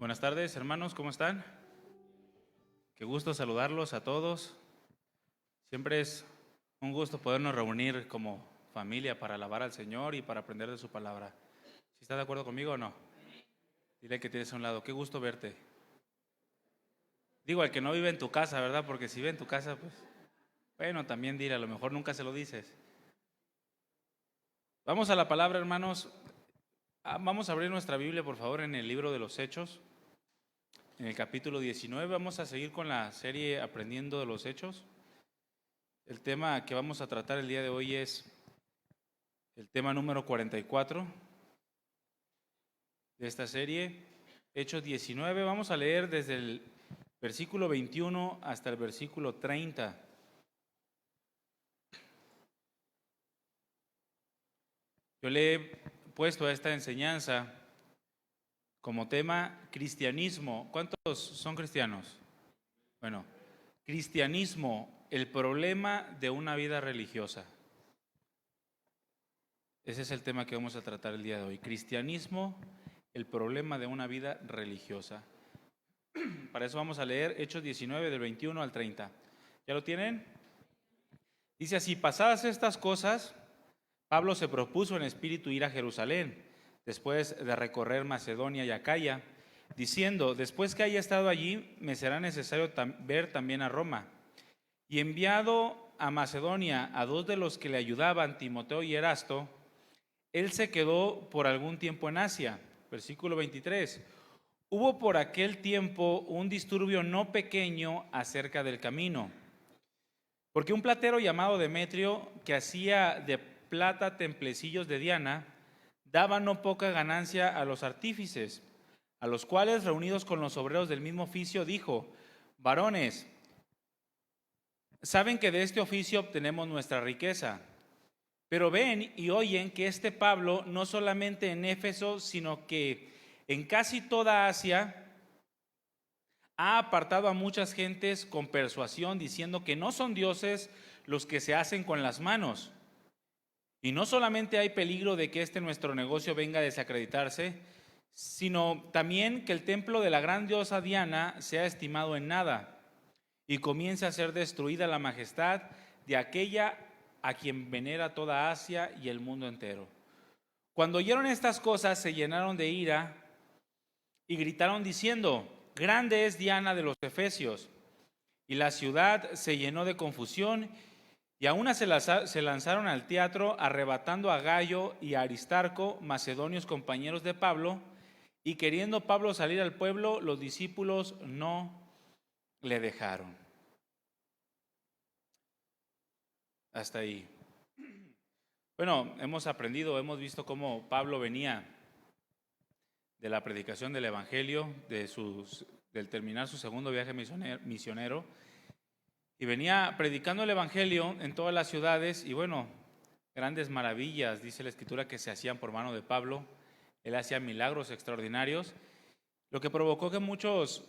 Buenas tardes, hermanos, ¿cómo están? Qué gusto saludarlos a todos. Siempre es un gusto podernos reunir como familia para alabar al Señor y para aprender de su palabra. ¿Si está de acuerdo conmigo o no? Dile que tienes a un lado, qué gusto verte. Digo, al que no vive en tu casa, ¿verdad? Porque si vive en tu casa, pues, bueno, también dile, a lo mejor nunca se lo dices. Vamos a la palabra, hermanos. Vamos a abrir nuestra Biblia, por favor, en el libro de los Hechos. En el capítulo 19 vamos a seguir con la serie Aprendiendo de los Hechos. El tema que vamos a tratar el día de hoy es el tema número 44 de esta serie, Hechos 19. Vamos a leer desde el versículo 21 hasta el versículo 30. Yo le he puesto a esta enseñanza como tema cristianismo. ¿Cuántos son cristianos? Bueno, cristianismo, el problema de una vida religiosa. Ese es el tema que vamos a tratar el día de hoy. Cristianismo, el problema de una vida religiosa. Para eso vamos a leer Hechos 19 del 21 al 30. ¿Ya lo tienen? Dice así: pasadas estas cosas, Pablo se propuso en espíritu ir a Jerusalén, después de recorrer Macedonia y Acaya, diciendo: después que haya estado allí, me será necesario ver también a Roma. Y enviado a Macedonia a dos de los que le ayudaban, Timoteo y Erasto, él se quedó por algún tiempo en Asia. Versículo 23. Hubo por aquel tiempo un disturbio no pequeño acerca del camino, porque un platero llamado Demetrio, que hacía de plata templecillos de Diana, daba no poca ganancia a los artífices, a los cuales, reunidos con los obreros del mismo oficio, dijo: varones, saben que de este oficio obtenemos nuestra riqueza, pero ven y oyen que este Pablo, no solamente en Éfeso, sino que en casi toda Asia, ha apartado a muchas gentes con persuasión, diciendo que no son dioses los que se hacen con las manos. Y no solamente hay peligro de que nuestro negocio venga a desacreditarse, sino también que el templo de la gran diosa Diana sea estimado en nada y comience a ser destruida la majestad de aquella a quien venera toda Asia y el mundo entero. Cuando oyeron estas cosas, se llenaron de ira y gritaron diciendo: grande es Diana de los Efesios. Y la ciudad se llenó de confusión, y a una se lanzaron al teatro, arrebatando a Gayo y a Aristarco, macedonios compañeros de Pablo, y queriendo Pablo salir al pueblo, los discípulos no le dejaron. Hasta ahí. Bueno, hemos visto cómo Pablo venía de la predicación del Evangelio, del terminar su segundo viaje misionero, y venía predicando el Evangelio en todas las ciudades, y bueno, grandes maravillas, dice la Escritura, que se hacían por mano de Pablo. Él hacía milagros extraordinarios, lo que provocó que muchos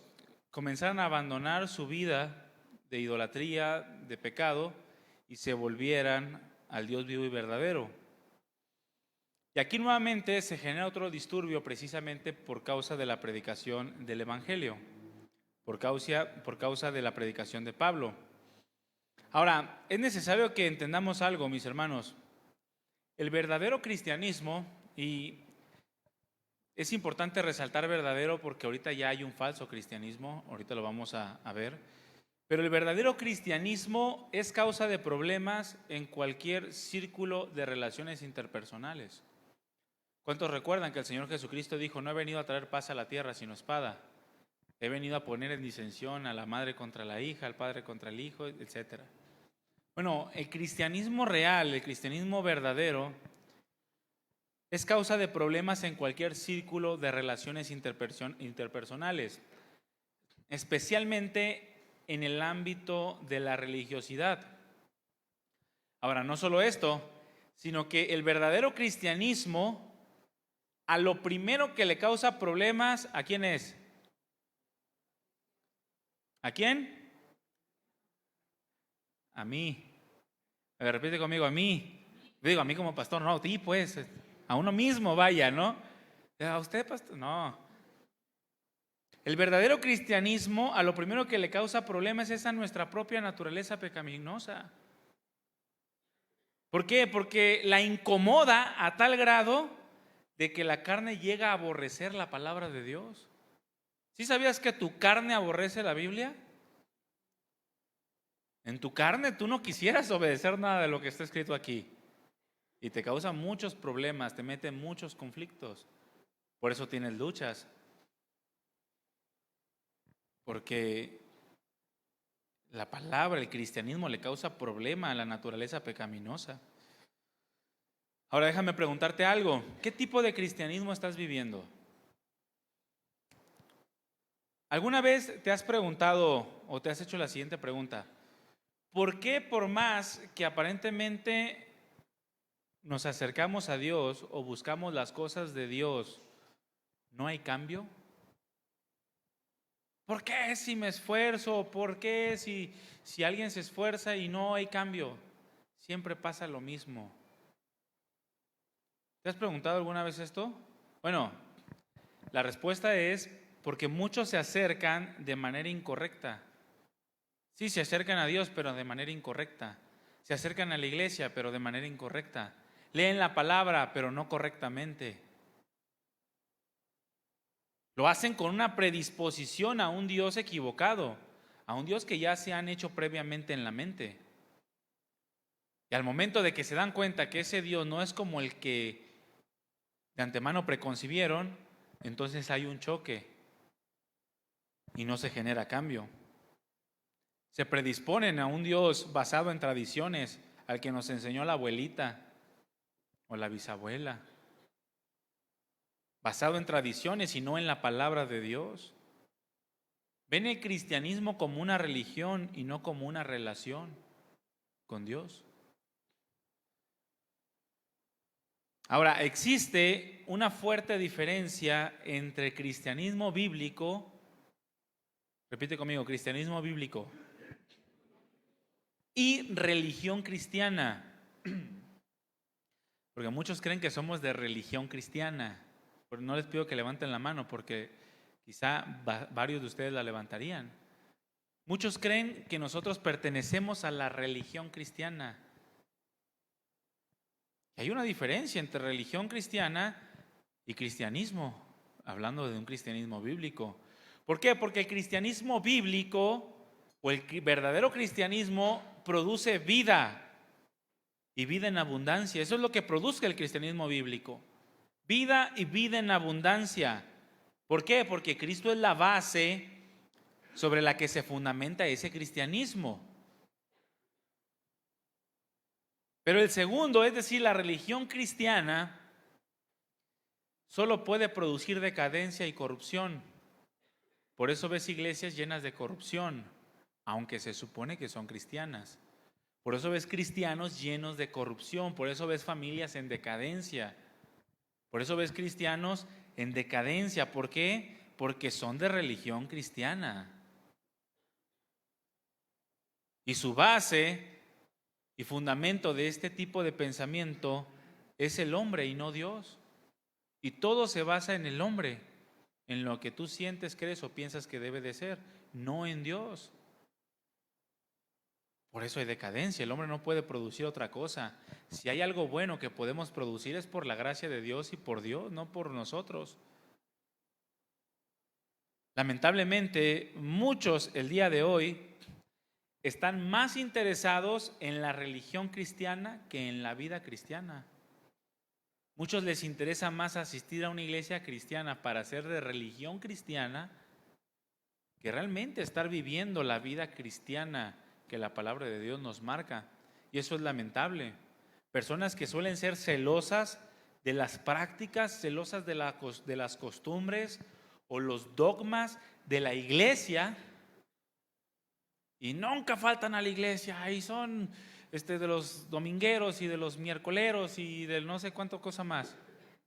comenzaran a abandonar su vida de idolatría, de pecado, y se volvieran al Dios vivo y verdadero. Y aquí nuevamente se genera otro disturbio precisamente por causa de la predicación del Evangelio, por causa de la predicación de Pablo. Ahora, es necesario que entendamos algo, mis hermanos. El verdadero cristianismo, y es importante resaltar verdadero porque ahorita ya hay un falso cristianismo, ahorita lo vamos a ver, pero el verdadero cristianismo es causa de problemas en cualquier círculo de relaciones interpersonales. ¿Cuántos recuerdan que el Señor Jesucristo dijo: no he venido a traer paz a la tierra sino espada? He venido a poner en disensión a la madre contra la hija, al padre contra el hijo, etc. Bueno, el cristianismo real, el cristianismo verdadero, es causa de problemas en cualquier círculo de relaciones interpersonales, especialmente en el ámbito de la religiosidad. Ahora, no solo esto, sino que el verdadero cristianismo, a lo primero que le causa problemas, ¿a quién es? ¿A quién? A mí. A ver, repite conmigo: a mí. Digo, a mí como pastor, no, a ti pues, a uno mismo, vaya, ¿no? A usted, pastor, no. El verdadero cristianismo, a lo primero que le causa problemas es a nuestra propia naturaleza pecaminosa. ¿Por qué? Porque la incomoda a tal grado de que la carne llega a aborrecer la palabra de Dios. ¿Sí sabías que tu carne aborrece la Biblia? En tu carne tú no quisieras obedecer nada de lo que está escrito aquí. Y te causa muchos problemas, te mete en muchos conflictos. Por eso tienes luchas. Porque la palabra, el cristianismo le causa problema a la naturaleza pecaminosa. Ahora déjame preguntarte algo. ¿Qué tipo de cristianismo estás viviendo? ¿Alguna vez te has preguntado o te has hecho la siguiente pregunta? ¿Por qué por más que aparentemente nos acercamos a Dios o buscamos las cosas de Dios, no hay cambio? ¿Por qué si me esfuerzo? ¿Por qué si alguien se esfuerza y no hay cambio? Siempre pasa lo mismo. ¿Te has preguntado alguna vez esto? Bueno, la respuesta es porque muchos se acercan de manera incorrecta. Sí, se acercan a Dios, pero de manera incorrecta. Se acercan a la iglesia, pero de manera incorrecta. Leen la palabra, pero no correctamente. Lo hacen con una predisposición a un Dios equivocado, a un Dios que ya se han hecho previamente en la mente. Y al momento de que se dan cuenta que ese Dios no es como el que de antemano preconcibieron, entonces hay un choque y no se genera cambio. Se predisponen a un Dios basado en tradiciones, al que nos enseñó la abuelita o la bisabuela, basado en tradiciones y no en la palabra de Dios. Ven el cristianismo como una religión y no como una relación con Dios. Ahora, existe una fuerte diferencia entre cristianismo bíblico, repite conmigo, cristianismo bíblico, y religión cristiana. Porque muchos creen que somos de religión cristiana. Pero no les pido que levanten la mano porque quizá varios de ustedes la levantarían. Muchos creen que nosotros pertenecemos a la religión cristiana. Y hay una diferencia entre religión cristiana y cristianismo, hablando de un cristianismo bíblico. ¿Por qué? Porque el cristianismo bíblico o el verdadero cristianismo produce vida y vida en abundancia. Eso es lo que produce el cristianismo bíblico. Vida y vida en abundancia. ¿Por qué? Porque Cristo es la base sobre la que se fundamenta ese cristianismo. Pero el segundo, es decir, la religión cristiana, solo puede producir decadencia y corrupción. Por eso ves iglesias llenas de corrupción, aunque se supone que son cristianas. Por eso ves cristianos llenos de corrupción, por eso ves familias en decadencia. Por eso ves cristianos en decadencia. ¿Por qué? Porque son de religión cristiana. Y su base y fundamento de este tipo de pensamiento es el hombre y no Dios. Y todo se basa en el hombre, en lo que tú sientes, crees o piensas que debe de ser, no en Dios. Por eso hay decadencia, el hombre no puede producir otra cosa. Si hay algo bueno que podemos producir es por la gracia de Dios y por Dios, no por nosotros. Lamentablemente, muchos el día de hoy están más interesados en la religión cristiana que en la vida cristiana. Muchos les interesa más asistir a una iglesia cristiana para ser de religión cristiana que realmente estar viviendo la vida cristiana que la palabra de Dios nos marca. Y eso es lamentable. Personas que suelen ser celosas de las prácticas, celosas de las costumbres o los dogmas de la iglesia, y nunca faltan a la iglesia. Ahí son de los domingueros y de los miércoleros y de no sé cuánto cosa más.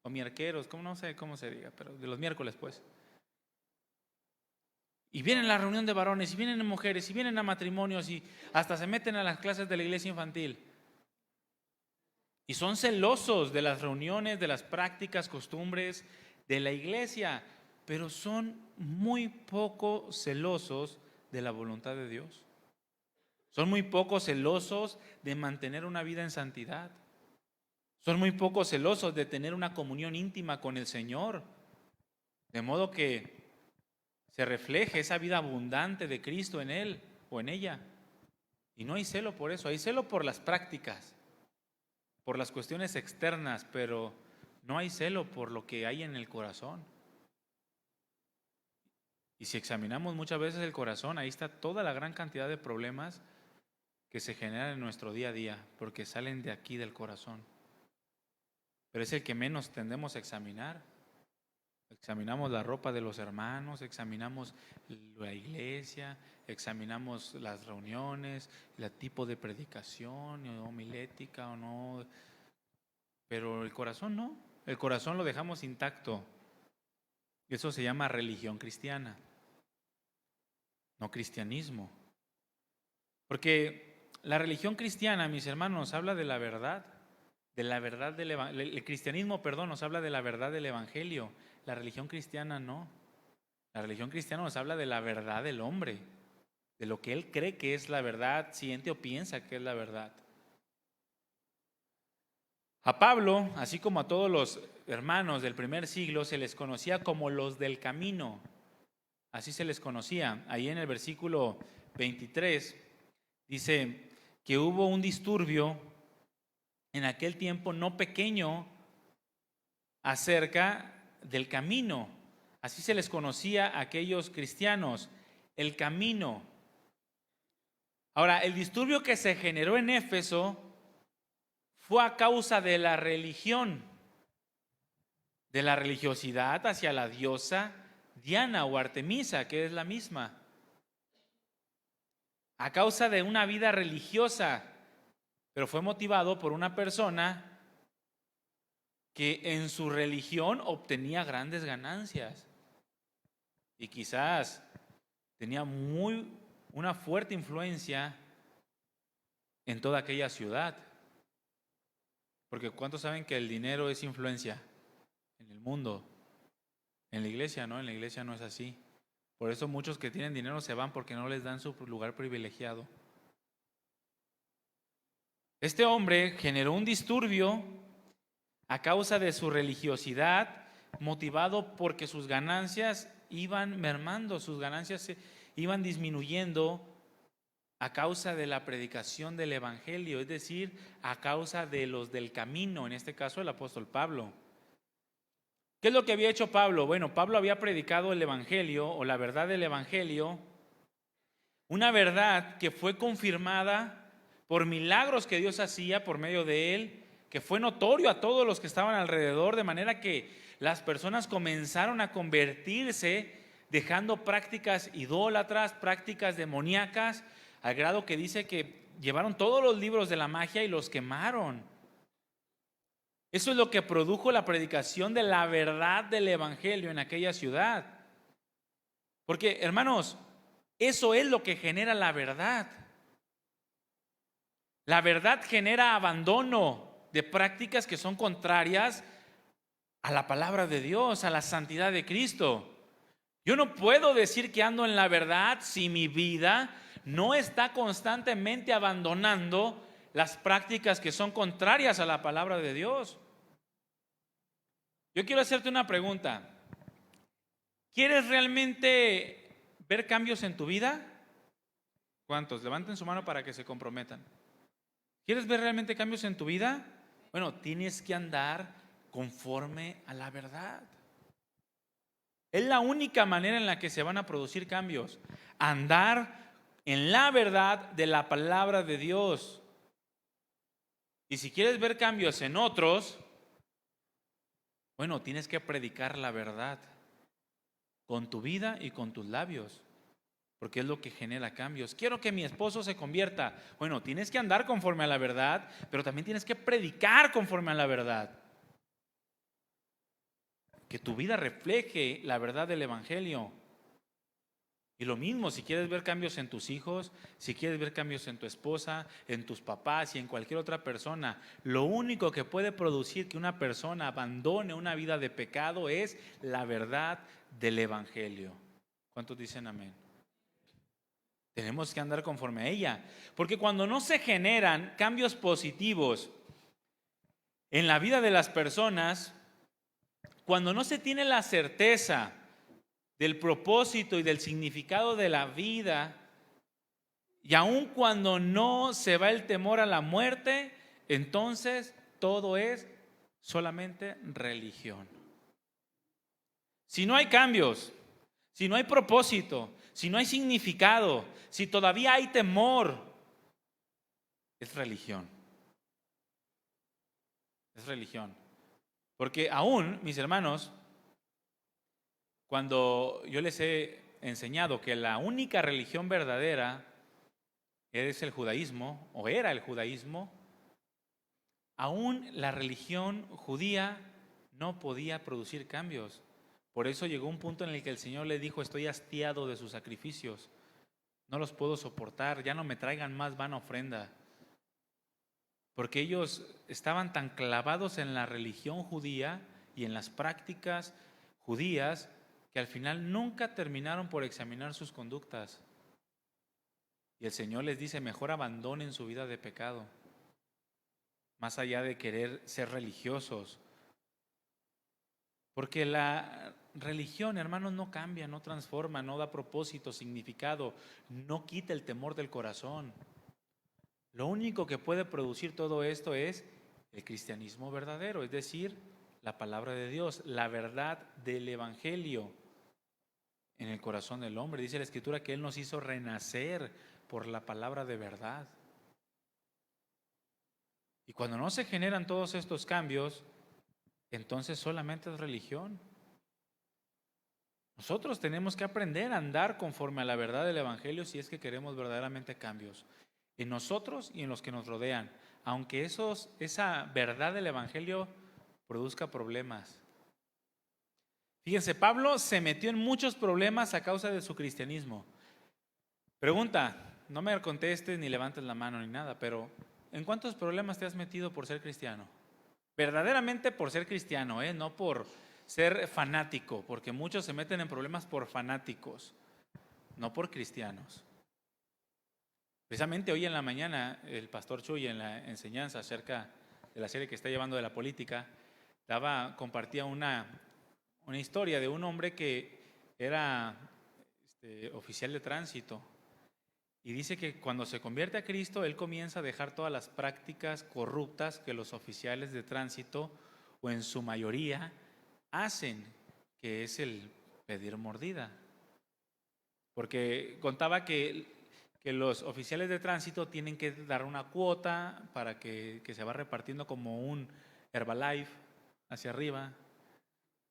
O mierqueros, no sé cómo se diga, pero de los miércoles pues. Y vienen a la reunión de varones, y vienen a mujeres, y vienen a matrimonios, y hasta se meten a las clases de la iglesia infantil. Y son celosos de las reuniones, de las prácticas, costumbres de la iglesia. pero son muy poco celosos de la voluntad de Dios. Son muy poco celosos de mantener una vida en santidad. Son muy poco celosos de tener una comunión íntima con el Señor, de modo que se refleje esa vida abundante de Cristo en él o en ella. Y no hay celo por eso, hay celo por las prácticas, por las cuestiones externas, pero no hay celo por lo que hay en el corazón. Y si examinamos muchas veces el corazón, ahí está toda la gran cantidad de problemas que se generan en nuestro día a día, porque salen de aquí del corazón. Pero es el que menos tendemos a examinar. Examinamos la ropa de los hermanos, examinamos la iglesia, examinamos las reuniones, el tipo de predicación, homilética o no. Pero el corazón no, el corazón lo dejamos intacto. Eso se llama religión cristiana, no cristianismo. Porque la religión cristiana, mis hermanos, habla de la verdad del el cristianismo, perdón, nos habla de la verdad del evangelio. La religión cristiana no. La religión cristiana nos habla de la verdad del hombre, de lo que él cree que es la verdad, siente o piensa que es la verdad. A Pablo, así como a todos los hermanos del primer siglo, se les conocía como los del camino. Así se les conocía. Ahí en el versículo 23 dice que hubo un disturbio en aquel tiempo no pequeño acerca del camino. Así se les conocía a aquellos cristianos, el camino. Ahora, el disturbio que se generó en Éfeso fue a causa de la religión, de la religiosidad hacia la diosa Diana o Artemisa, que es la misma. A causa de una vida religiosa, pero fue motivado por una persona que en su religión obtenía grandes ganancias y quizás tenía una fuerte influencia en toda aquella ciudad. Porque ¿cuántos saben que el dinero es influencia en el mundo? En la iglesia no, en la iglesia no es así. Por eso muchos que tienen dinero se van porque no les dan su lugar privilegiado. Este hombre generó un disturbio a causa de su religiosidad, motivado porque sus ganancias iban mermando, sus ganancias iban disminuyendo a causa de la predicación del evangelio, es decir, a causa de los del camino, en este caso el apóstol Pablo. ¿Qué es lo que había hecho Pablo? Bueno, Pablo había predicado el evangelio o la verdad del evangelio, una verdad que fue confirmada por milagros que Dios hacía por medio de él, que fue notorio a todos los que estaban alrededor, de manera que las personas comenzaron a convertirse, dejando prácticas idólatras, prácticas demoníacas, al grado que dice que llevaron todos los libros de la magia y los quemaron. Eso es lo que produjo la predicación de la verdad del evangelio en aquella ciudad. Porque, hermanos, eso es lo que genera la verdad. La verdad genera abandono de prácticas que son contrarias a la palabra de Dios, a la santidad de Cristo. Yo no puedo decir que ando en la verdad si mi vida no está constantemente abandonando las prácticas que son contrarias a la palabra de Dios. Yo quiero hacerte una pregunta. ¿Quieres realmente ver cambios en tu vida? ¿Cuántos? Levanten su mano para que se comprometan. ¿Quieres ver realmente cambios en tu vida? Bueno, tienes que andar conforme a la verdad. Es la única manera en la que se van a producir cambios. Andar en la verdad de la palabra de Dios. Y si quieres ver cambios en otros, bueno, tienes que predicar la verdad con tu vida y con tus labios, porque es lo que genera cambios. Quiero que mi esposo se convierta. Bueno, tienes que andar conforme a la verdad, pero también tienes que predicar conforme a la verdad. Que tu vida refleje la verdad del evangelio. Y lo mismo, si quieres ver cambios en tus hijos, si quieres ver cambios en tu esposa, en tus papás y en cualquier otra persona, lo único que puede producir que una persona abandone una vida de pecado es la verdad del Evangelio. ¿Cuántos dicen amén? Tenemos que andar conforme a ella, porque cuando no se generan cambios positivos en la vida de las personas, cuando no se tiene la certeza del propósito y del significado de la vida, y aun cuando no se va el temor a la muerte, entonces todo es solamente religión. Si no hay cambios, si no hay propósito, si no hay significado, si todavía hay temor, es religión. Es religión. Porque aún, mis hermanos, cuando yo les he enseñado que la única religión verdadera es el judaísmo, o era el judaísmo, aún la religión judía no podía producir cambios. Por eso llegó un punto en el que el Señor le dijo: estoy hastiado de sus sacrificios, no los puedo soportar, ya no me traigan más vana ofrenda. Porque ellos estaban tan clavados en la religión judía y en las prácticas judías que al final nunca terminaron por examinar sus conductas. Y el Señor les dice: mejor abandonen su vida de pecado, más allá de querer ser religiosos. Porque la religión, hermanos, no cambia, no transforma, no da propósito, significado, no quita el temor del corazón. Lo único que puede producir todo esto es el cristianismo verdadero, es decir, la palabra de Dios, la verdad del Evangelio en el corazón del hombre. Dice la Escritura que Él nos hizo renacer por la palabra de verdad. Y cuando no se generan todos estos cambios, entonces solamente es religión. Nosotros tenemos que aprender a andar conforme a la verdad del Evangelio si es que queremos verdaderamente cambios en nosotros y en los que nos rodean, aunque esa verdad del Evangelio produzca problemas. Fíjense, Pablo se metió en muchos problemas a causa de su cristianismo. Pregunta, no me contestes ni levantes la mano ni nada, pero ¿en cuántos problemas te has metido por ser cristiano? Verdaderamente por ser cristiano, no por ser fanático, porque muchos se meten en problemas por fanáticos, no por cristianos. Precisamente hoy en la mañana el pastor Chuy, en la enseñanza acerca de la serie que está llevando de la política, compartía una historia de un hombre que era oficial de tránsito, y dice que cuando se convierte a Cristo, él comienza a dejar todas las prácticas corruptas que los oficiales de tránsito, o en su mayoría, hacen, que es el pedir mordida. Porque contaba que los oficiales de tránsito tienen que dar una cuota para que se va repartiendo como un Herbalife hacia arriba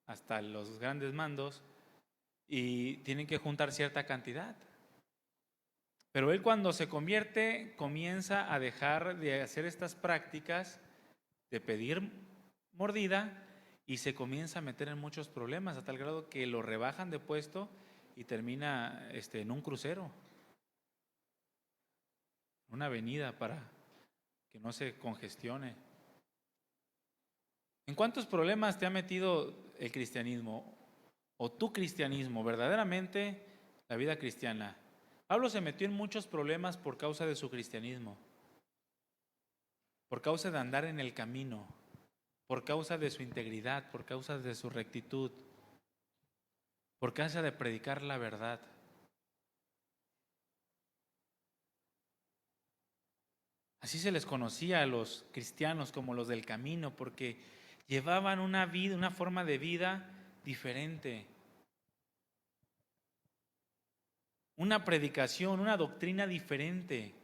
hasta los grandes mandos, y tienen que juntar cierta cantidad. Pero él, cuando se convierte, comienza a dejar de hacer estas prácticas de pedir mordida y se comienza a meter en muchos problemas, a tal grado que lo rebajan de puesto y termina en un crucero, una avenida, para que no se congestione. ¿En cuántos problemas te ha metido el cristianismo o tu cristianismo, verdaderamente la vida cristiana? Pablo se metió en muchos problemas por causa de su cristianismo, por causa de andar en el camino, por causa de su integridad, por causa de su rectitud, por causa de predicar la verdad. Así se les conocía a los cristianos como los del camino, porque llevaban una vida, una forma de vida diferente. Una predicación, una doctrina diferente.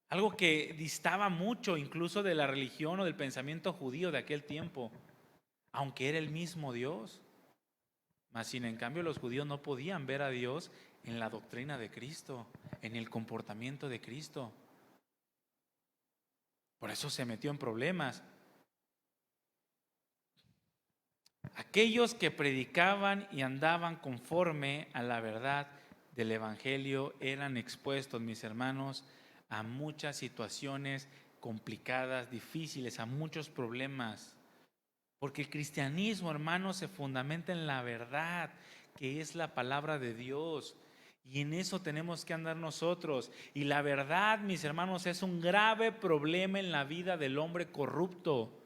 Algo que distaba mucho incluso de la religión o del pensamiento judío de aquel tiempo, aunque era el mismo Dios. Mas sin en cambio los judíos no podían ver a Dios en la doctrina de Cristo, en el comportamiento de Cristo. Por eso se metió en problemas. Aquellos que predicaban y andaban conforme a la verdad del Evangelio eran expuestos, mis hermanos, a muchas situaciones complicadas, difíciles, a muchos problemas. Porque el cristianismo, hermanos, se fundamenta en la verdad, que es la palabra de Dios. Y en eso tenemos que andar nosotros. Y la verdad, mis hermanos, es un grave problema en la vida del hombre corrupto.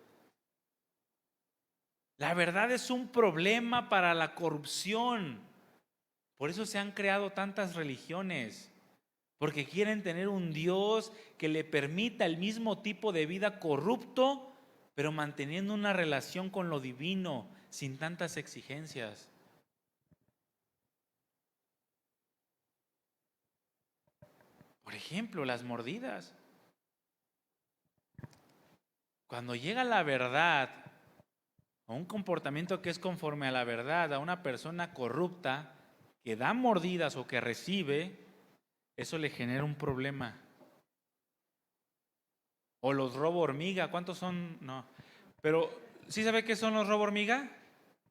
La verdad es un problema para la corrupción. Por eso se han creado tantas religiones. Porque quieren tener un Dios que le permita el mismo tipo de vida corrupto, pero manteniendo una relación con lo divino, sin tantas exigencias. Por ejemplo, las mordidas. Cuando llega la verdad, o un comportamiento que es conforme a la verdad, a una persona corrupta que da mordidas o que recibe, eso le genera un problema. O los robo hormiga, ¿cuántos son? No. Pero, ¿sí sabe qué son los robo hormiga?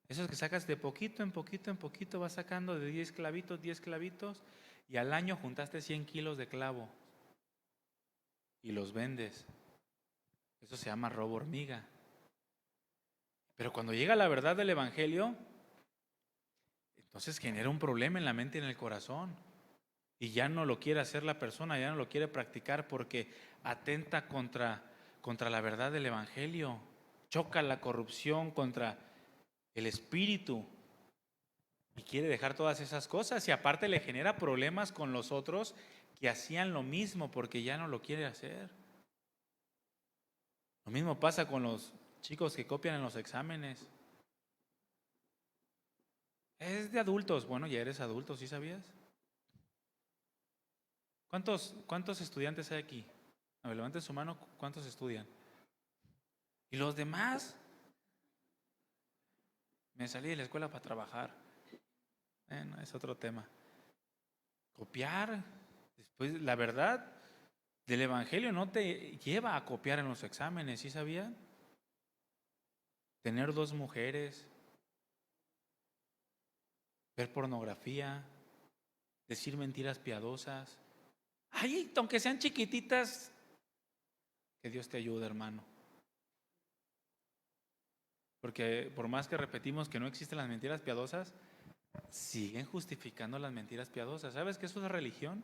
Esos que sacas de poquito en poquito en poquito, vas sacando de 10 clavitos, y al año juntaste 100 kilos de clavo y los vendes. Eso se llama robo hormiga. Pero cuando llega la verdad del Evangelio, entonces genera un problema en la mente y en el corazón. Y ya no lo quiere hacer la persona, ya no lo quiere practicar porque atenta contra la verdad del Evangelio. Choca la corrupción contra el espíritu y quiere dejar todas esas cosas. Y aparte le genera problemas con los otros que hacían lo mismo porque ya no lo quiere hacer. Lo mismo pasa con los chicos que copian en los exámenes. Es de adultos. Bueno, ya eres adulto, ¿sí sabías? ¿Cuántos estudiantes hay aquí? A ver, levanten su mano, ¿cuántos estudian? ¿Y los demás? Me salí de la escuela para trabajar. Bueno, es otro tema. Copiar. Después, la verdad del Evangelio no te lleva a copiar en los exámenes, ¿sí sabían? Tener 2 mujeres, ver pornografía, decir mentiras piadosas. Ay, aunque sean chiquititas, que Dios te ayude, hermano. Porque por más que repetimos que no existen las mentiras piadosas, siguen justificando las mentiras piadosas. ¿Sabes qué eso es religión?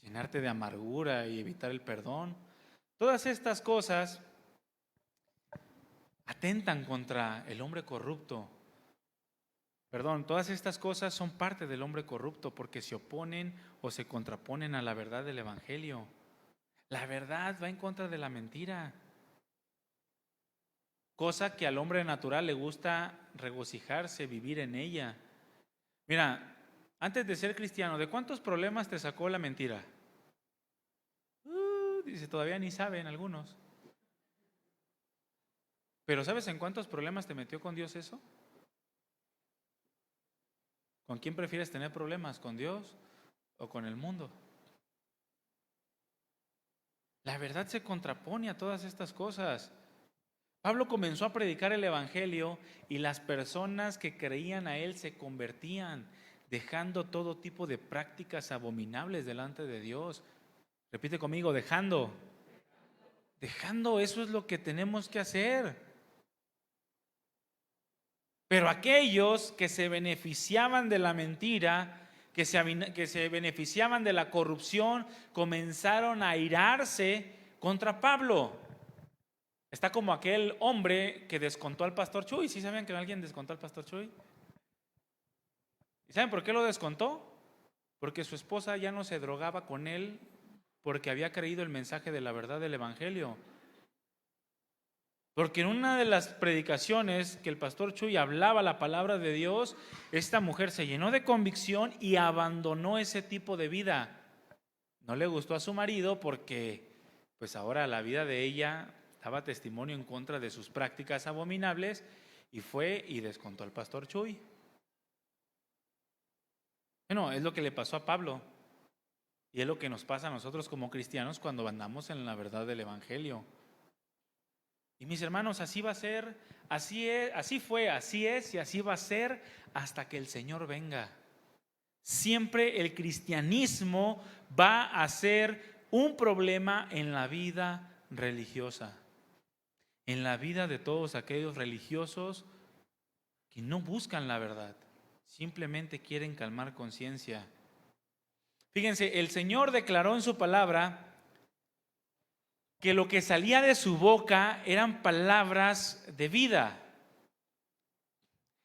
Llenarte de amargura y evitar el perdón. Todas estas cosas atentan contra el hombre corrupto. Perdón, todas estas cosas son parte del hombre corrupto porque se oponen o se contraponen a la verdad del Evangelio. La verdad va en contra de la mentira. Cosa que al hombre natural le gusta regocijarse, vivir en ella. Mira, antes de ser cristiano, ¿de cuántos problemas te sacó la mentira? Dice, todavía ni saben algunos. Pero ¿sabes en cuántos problemas te metió con Dios eso? ¿Con quién prefieres tener problemas? ¿Con Dios o con el mundo? La verdad se contrapone a todas estas cosas. Pablo comenzó a predicar el Evangelio y las personas que creían a él se convertían, dejando todo tipo de prácticas abominables delante de Dios. Repite conmigo, dejando. Dejando, eso es lo que tenemos que hacer. Pero aquellos que se beneficiaban de la mentira, que se beneficiaban de la corrupción, comenzaron a airarse contra Pablo. Está como aquel hombre que descontó al pastor Chuy. ¿Sí sabían que alguien descontó al pastor Chuy? ¿Y saben por qué lo descontó? Porque su esposa ya no se drogaba con él porque había creído el mensaje de la verdad del Evangelio. Porque en una de las predicaciones que el pastor Chuy hablaba la palabra de Dios, esta mujer se llenó de convicción y abandonó ese tipo de vida. No le gustó a su marido porque pues ahora la vida de ella daba testimonio en contra de sus prácticas abominables y fue y descontó al pastor Chuy. Bueno, es lo que le pasó a Pablo y es lo que nos pasa a nosotros como cristianos cuando andamos en la verdad del Evangelio. Y mis hermanos, así va a ser, así es, así fue, así es y así va a ser hasta que el Señor venga. Siempre el cristianismo va a ser un problema en la vida religiosa, en la vida de todos aquellos religiosos que no buscan la verdad, simplemente quieren calmar conciencia. Fíjense, el Señor declaró en su palabra que lo que salía de su boca eran palabras de vida.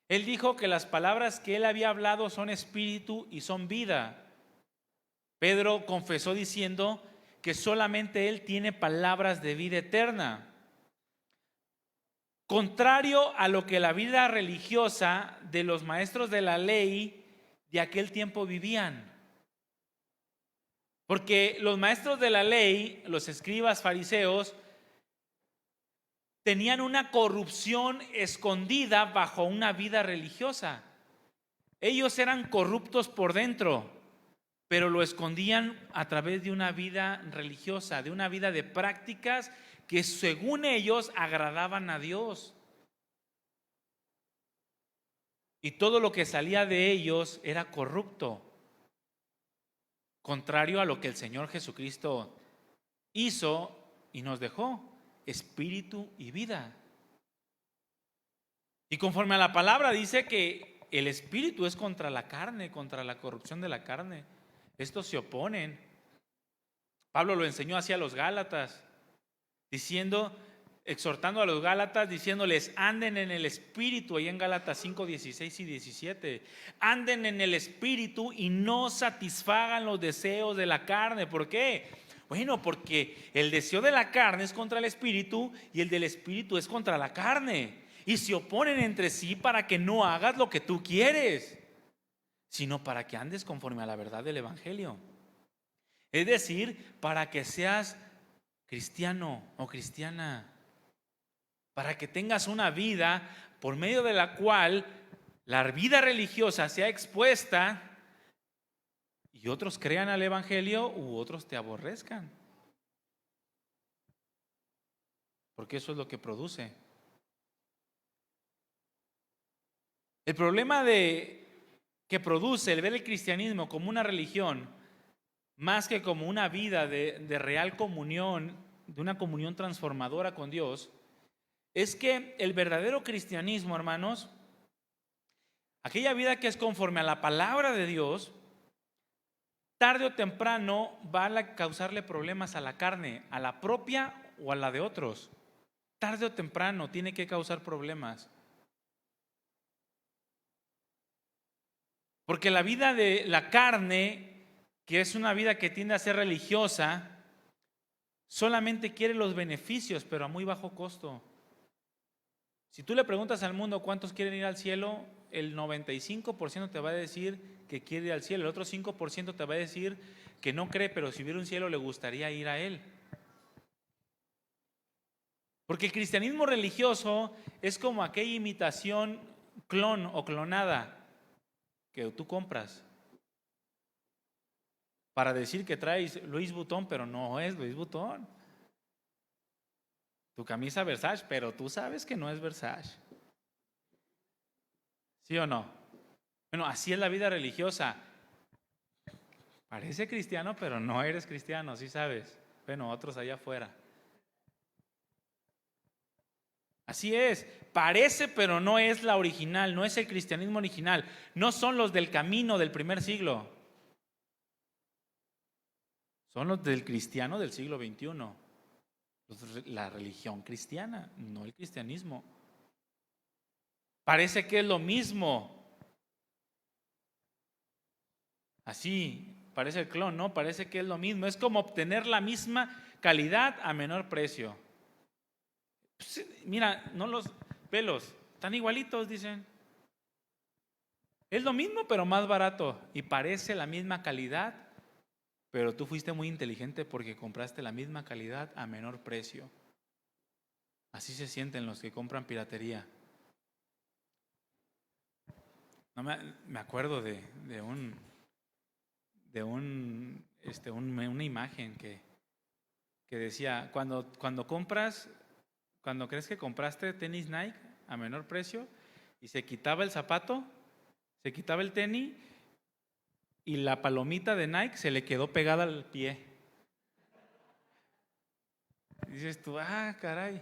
Él dijo que las palabras que él había hablado son espíritu y son vida. Pedro confesó diciendo que solamente él tiene palabras de vida eterna. Contrario a lo que la vida religiosa de los maestros de la ley de aquel tiempo vivían. Porque los maestros de la ley, los escribas fariseos, tenían una corrupción escondida bajo una vida religiosa. Ellos eran corruptos por dentro, pero lo escondían a través de una vida religiosa, de una vida de prácticas que según ellos agradaban a Dios. Y todo lo que salía de ellos era corrupto, contrario a lo que el Señor Jesucristo hizo y nos dejó, espíritu y vida. Y conforme a la palabra dice que el espíritu es contra la carne, contra la corrupción de la carne. Estos se oponen. Pablo lo enseñó así a los Gálatas, diciendo, exhortando a los Gálatas, diciéndoles, anden en el espíritu, ahí en Gálatas 5, 16 y 17. Anden en el espíritu y no satisfagan los deseos de la carne. ¿Por qué? Bueno, porque el deseo de la carne es contra el espíritu y el del espíritu es contra la carne. Y se oponen entre sí para que no hagas lo que tú quieres, sino para que andes conforme a la verdad del evangelio. Es decir, para que seas cristiano o cristiana, para que tengas una vida por medio de la cual la vida religiosa sea expuesta y otros crean al evangelio u otros te aborrezcan. Porque eso es lo que produce. El problema que produce el ver el cristianismo como una religión, más que como una vida de real comunión, de una comunión transformadora con Dios, es que el verdadero cristianismo, hermanos, aquella vida que es conforme a la palabra de Dios, tarde o temprano va a causarle problemas a la carne, a la propia o a la de otros. Tarde o temprano tiene que causar problemas. Porque la vida de la carne, que es una vida que tiende a ser religiosa, solamente quiere los beneficios, pero a muy bajo costo. Si tú le preguntas al mundo cuántos quieren ir al cielo, el 95% te va a decir que quiere ir al cielo. El otro 5% te va a decir que no cree, pero si hubiera un cielo le gustaría ir a él. Porque el cristianismo religioso es como aquella imitación clon o clonada que tú compras para decir que traes Louis Vuitton, pero no es Louis Vuitton. Tu camisa Versace, pero tú sabes que no es Versace. ¿Sí o no? Bueno, así es la vida religiosa. Parece cristiano, pero no eres cristiano, ¿sí sabes? Bueno, otros allá afuera. Así es, parece, pero no es la original, no es el cristianismo original. No son los del camino del primer siglo. Son los del cristiano del siglo XXI. La religión cristiana, no el cristianismo. Parece que es lo mismo. Así, parece el clon, ¿no? Parece que es lo mismo. Es como obtener la misma calidad a menor precio. Pues, mira, no los pelos, están igualitos, dicen. Es lo mismo, pero más barato. Y parece la misma calidad, pero tú fuiste muy inteligente porque compraste la misma calidad a menor precio. Así se sienten los que compran piratería. No me acuerdo de una imagen que decía, cuando compras cuando crees que compraste tenis Nike a menor precio y se quitaba el zapato, se quitaba el tenis y la palomita de Nike se le quedó pegada al pie? Y dices tú, caray.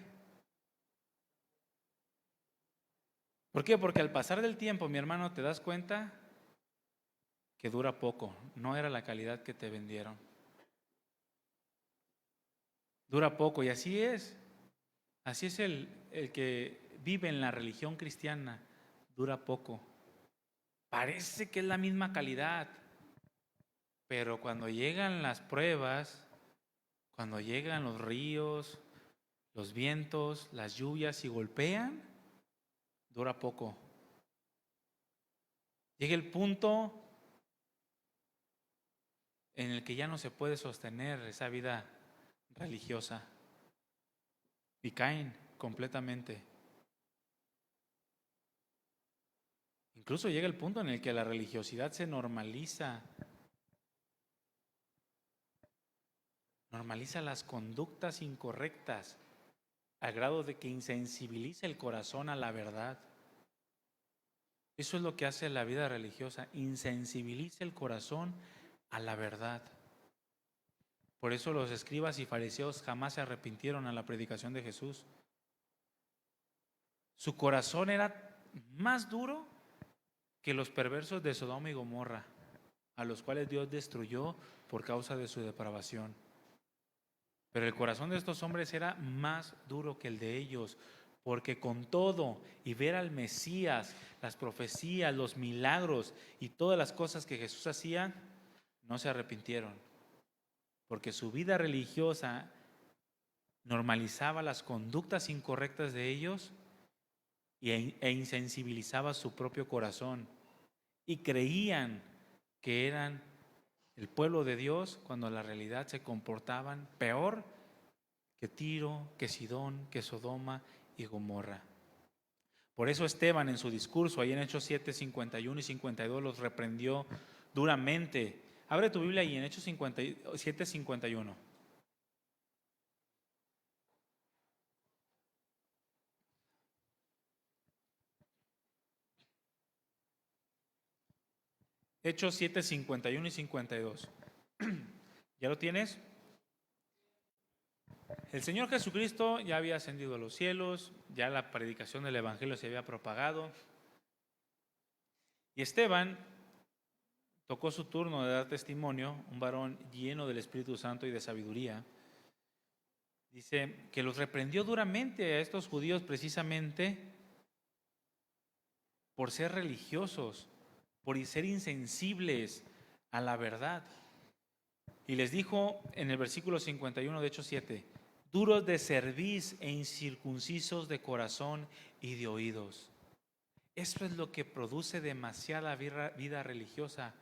¿Por qué? Porque al pasar del tiempo, mi hermano, te das cuenta que dura poco, no era la calidad que te vendieron. Dura poco y así es el que vive en la religión cristiana, dura poco. Parece que es la misma calidad, pero cuando llegan las pruebas, cuando llegan los ríos, los vientos, las lluvias y golpean, dura poco. Llega el punto en el que ya no se puede sostener esa vida religiosa y caen completamente. Incluso llega el punto en el que la religiosidad se normaliza las conductas incorrectas al grado de que insensibiliza el corazón a la verdad. Eso es lo que hace la vida religiosa, insensibiliza el corazón a la verdad. Por eso los escribas y fariseos jamás se arrepintieron a la predicación de Jesús. Su corazón era más duro que los perversos de Sodoma y Gomorra, a los cuales Dios destruyó por causa de su depravación. Pero el corazón de estos hombres era más duro que el de ellos, porque con todo y ver al Mesías, las profecías, los milagros y todas las cosas que Jesús hacía, no se arrepintieron, porque su vida religiosa normalizaba las conductas incorrectas de ellos e insensibilizaba su propio corazón, y creían que eran el pueblo de Dios cuando en la realidad se comportaban peor que Tiro, que Sidón, que Sodoma y Gomorra. Por eso Esteban en su discurso, ahí en Hechos 7, 51 y 52, los reprendió duramente. Abre tu Biblia ahí en Hechos 7, 51. Hechos 7, 51 y 52. ¿Ya lo tienes? El Señor Jesucristo ya había ascendido a los cielos, ya la predicación del Evangelio se había propagado. Y Esteban tocó su turno de dar testimonio, un varón lleno del Espíritu Santo y de sabiduría. Dice que los reprendió duramente a estos judíos precisamente por ser religiosos, por ser insensibles a la verdad. Y les dijo en el versículo 51 de Hechos 7, duros de cerviz e incircuncisos de corazón y de oídos. Eso es lo que produce demasiada vida religiosa.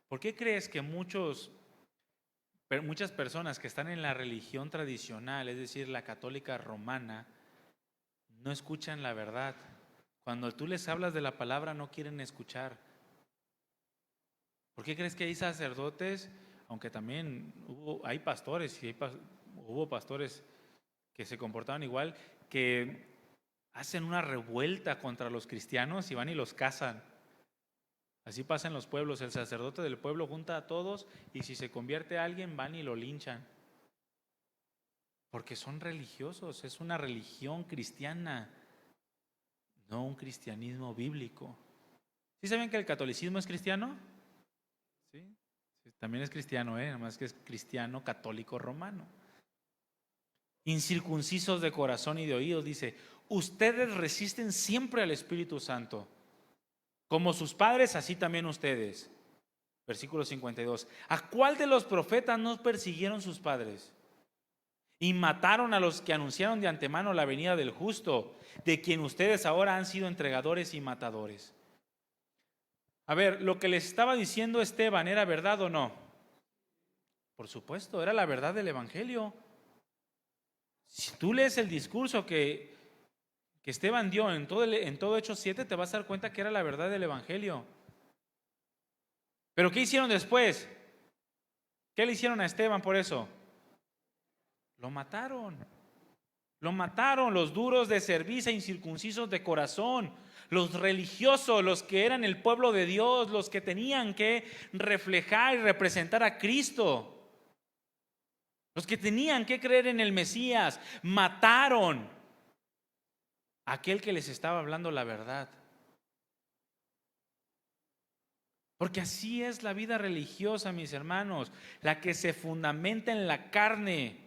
¿Por qué crees que muchas personas que están en la religión tradicional, es decir, la católica romana, no escuchan la verdad? Cuando tú les hablas de la palabra no quieren escuchar. ¿Por qué crees que hay sacerdotes, aunque también hay pastores y hubo pastores que se comportaban igual, que hacen una revuelta contra los cristianos y van y los cazan? Así pasa en los pueblos, el sacerdote del pueblo junta a todos y si se convierte a alguien van y lo linchan. Porque son religiosos, es una religión cristiana, no un cristianismo bíblico. ¿Sí saben que el catolicismo es cristiano? Sí, también es cristiano, nada más que es cristiano católico romano. Incircuncisos de corazón y de oídos, dice, ustedes resisten siempre al Espíritu Santo. Como sus padres, así también ustedes. Versículo 52. ¿A cuál de los profetas no persiguieron sus padres? Y mataron a los que anunciaron de antemano la venida del justo, de quien ustedes ahora han sido entregadores y matadores. A ver, lo que les estaba diciendo Esteban, ¿era verdad o no? Por supuesto, era la verdad del Evangelio. Si tú lees el discurso que Esteban dio en todo Hechos 7, te vas a dar cuenta que era la verdad del Evangelio. ¿Pero qué hicieron después? ¿Qué le hicieron a Esteban por eso? Lo mataron. Lo mataron los duros de cerviz e incircuncisos de corazón, los religiosos, los que eran el pueblo de Dios, los que tenían que reflejar y representar a Cristo, los que tenían que creer en el Mesías. Mataron a aquel que les estaba hablando la verdad. Porque así es la vida religiosa, mis hermanos, la que se fundamenta en la carne.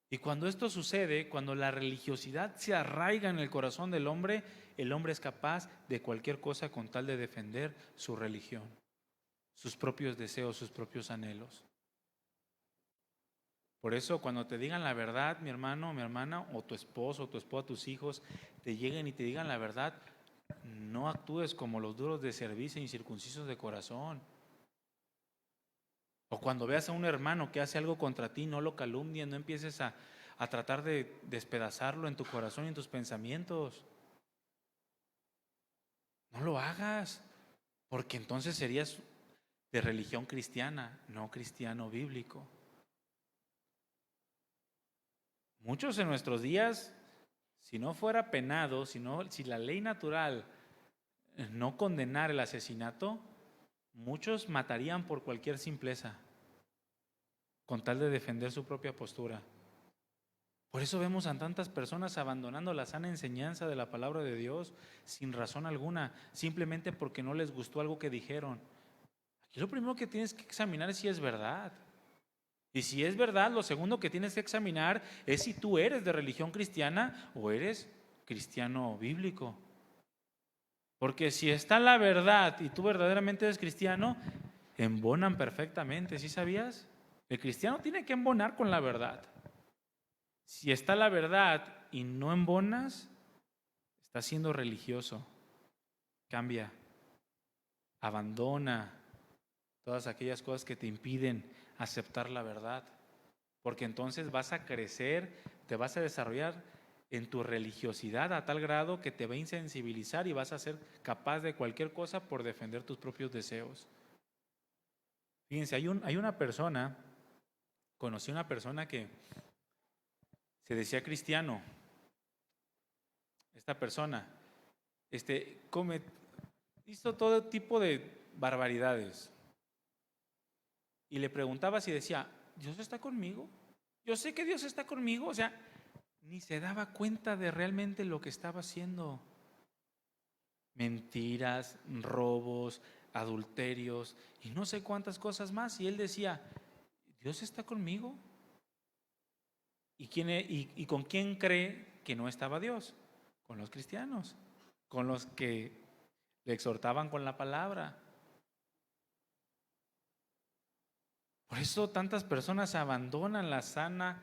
Y cuando esto sucede, cuando la religiosidad se arraiga en el corazón del hombre, el hombre es capaz de cualquier cosa con tal de defender su religión, sus propios deseos, sus propios anhelos. Por eso cuando te digan la verdad, mi hermano, mi hermana, o tu esposo, tu esposa, tus hijos, te lleguen y te digan la verdad, no actúes como los duros de cerviz e incircuncisos de corazón. O cuando veas a un hermano que hace algo contra ti, no lo calumnies, no empieces a tratar de despedazarlo en tu corazón y en tus pensamientos. No lo hagas, porque entonces serías de religión cristiana, no cristiano bíblico. Muchos en nuestros días, si no fuera penado, si la ley natural no condenara el asesinato, muchos matarían por cualquier simpleza, con tal de defender su propia postura. Por eso vemos a tantas personas abandonando la sana enseñanza de la palabra de Dios sin razón alguna, simplemente porque no les gustó algo que dijeron. Aquí lo primero que tienes que examinar es si es verdad. Y si es verdad, lo segundo que tienes que examinar es si tú eres de religión cristiana o eres cristiano bíblico. Porque si está la verdad y tú verdaderamente eres cristiano, embonan perfectamente, ¿sí sabías? El cristiano tiene que embonar con la verdad. Si está la verdad y no embonas, estás siendo religioso. Cambia, abandona todas aquellas cosas que te impiden aceptar la verdad. Porque entonces vas a crecer, te vas a desarrollar en tu religiosidad a tal grado que te va a insensibilizar y vas a ser capaz de cualquier cosa por defender tus propios deseos. Fíjense, hay una persona, conocí una persona que se decía cristiano. Esta persona hizo todo tipo de barbaridades. Y le preguntaba si decía, ¿Dios está conmigo? Yo sé que Dios está conmigo. O sea, ni se daba cuenta de realmente lo que estaba haciendo. Mentiras, robos, adulterios y no sé cuántas cosas más. Y él decía, ¿Dios está conmigo? ¿Y con quién cree que no estaba Dios? Con los cristianos, con los que le exhortaban con la palabra. Por eso tantas personas abandonan la sana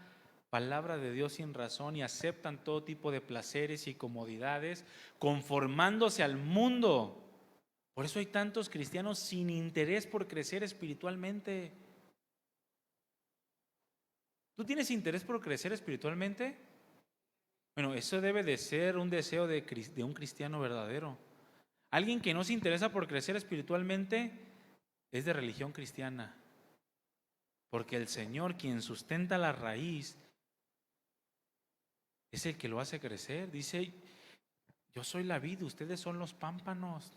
palabra de Dios sin razón y aceptan todo tipo de placeres y comodidades, conformándose al mundo. Por eso hay tantos cristianos sin interés por crecer espiritualmente. ¿Tú tienes interés por crecer espiritualmente? Bueno, eso debe de ser un deseo de un cristiano verdadero. Alguien que no se interesa por crecer espiritualmente es de religión cristiana. Porque el Señor, quien sustenta la raíz, es el que lo hace crecer. Dice, yo soy la vid, ustedes son los pámpanos.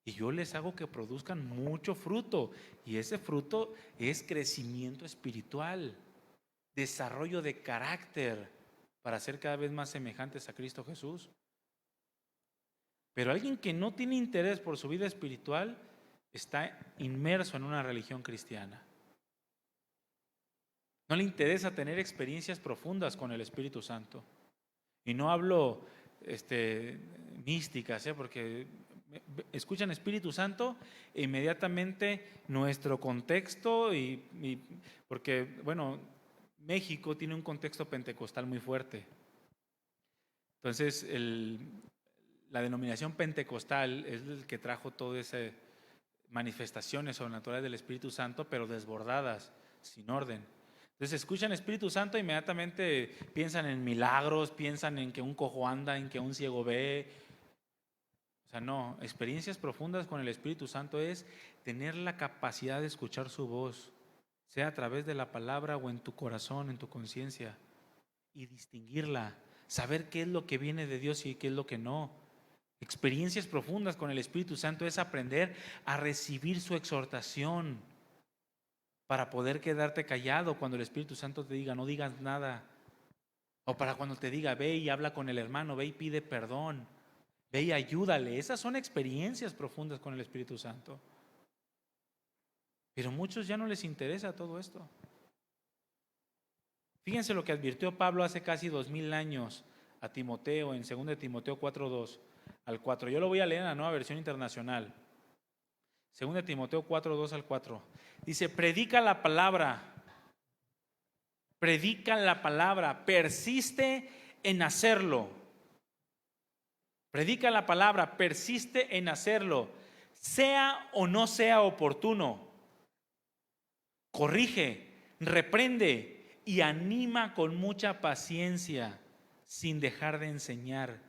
Y yo les hago que produzcan mucho fruto. Y ese fruto es crecimiento espiritual, desarrollo de carácter para ser cada vez más semejantes a Cristo Jesús. Pero alguien que no tiene interés por su vida espiritual está inmerso en una religión cristiana. No le interesa tener experiencias profundas con el Espíritu Santo. Y no hablo místicas, porque escuchan Espíritu Santo e inmediatamente nuestro contexto porque, bueno, México tiene un contexto pentecostal muy fuerte. Entonces, la denominación pentecostal es el que trajo todas esas manifestaciones sobrenaturales del Espíritu Santo, pero desbordadas, sin orden. Entonces escuchan Espíritu Santo, inmediatamente piensan en milagros, piensan en que un cojo anda, en que un ciego ve. O sea, no, experiencias profundas con el Espíritu Santo es tener la capacidad de escuchar su voz sea a través de la palabra o en tu corazón, en tu conciencia, y distinguirla, saber qué es lo que viene de Dios y qué es lo que no. Experiencias profundas con el Espíritu Santo es aprender a recibir su exhortación para poder quedarte callado cuando el Espíritu Santo te diga no digas nada, o para cuando te diga ve y habla con el hermano, ve y pide perdón, ve y ayúdale. Esas son experiencias profundas con el Espíritu Santo. Pero a muchos ya no les interesa todo esto. Fíjense lo que advirtió Pablo hace casi 2000 años a Timoteo en 2 de Timoteo 4:2 al 4. Yo lo voy a leer en la Nueva Versión Internacional. 2 de Timoteo 4:2 al 4. Dice, predica la palabra, persiste en hacerlo. Predica la palabra, persiste en hacerlo, sea o no sea oportuno. Corrige, reprende y anima con mucha paciencia, sin dejar de enseñar.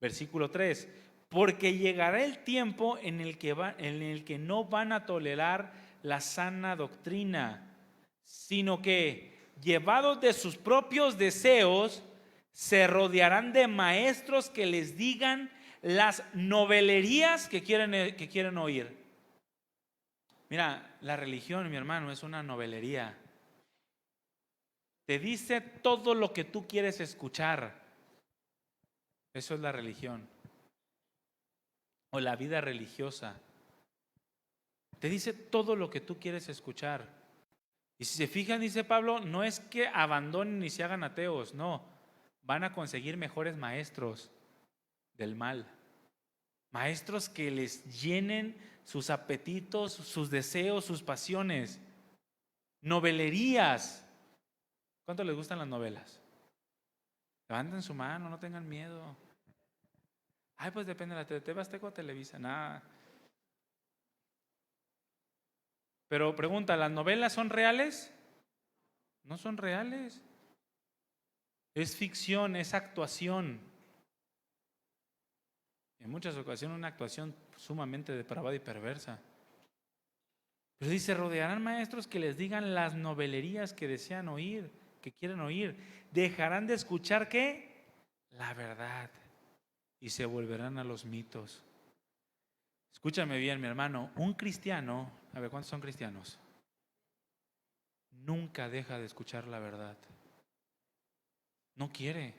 Versículo 3. Porque llegará el tiempo en el que no van a tolerar la sana doctrina, sino que, llevados de sus propios deseos, se rodearán de maestros que les digan las novelerías que quieren oír. Mira, la religión, mi hermano, es una novelería. Te dice todo lo que tú quieres escuchar. Eso es la religión. O la vida religiosa. Te dice todo lo que tú quieres escuchar. Y si se fijan, dice Pablo, no es que abandonen ni se hagan ateos, no. Van a conseguir mejores maestros del mal. Maestros que les llenen sus apetitos, sus deseos, sus pasiones. Novelerías. ¿Cuánto les gustan las novelas? Levanten su mano, no tengan miedo. Ay, pues depende de la TV Azteca o Televisa, nada. Pero pregunta, ¿las novelas son reales? No son reales. Es ficción, es actuación. En muchas ocasiones una actuación sumamente depravada y perversa. Pero dice, rodearán maestros que les digan las novelerías que desean oír, que quieren oír. Dejarán de escuchar ¿qué? La verdad. Y se volverán a los mitos. Escúchame bien, mi hermano. Un cristiano, a ver, ¿cuántos son cristianos? Nunca deja de escuchar la verdad. No quiere.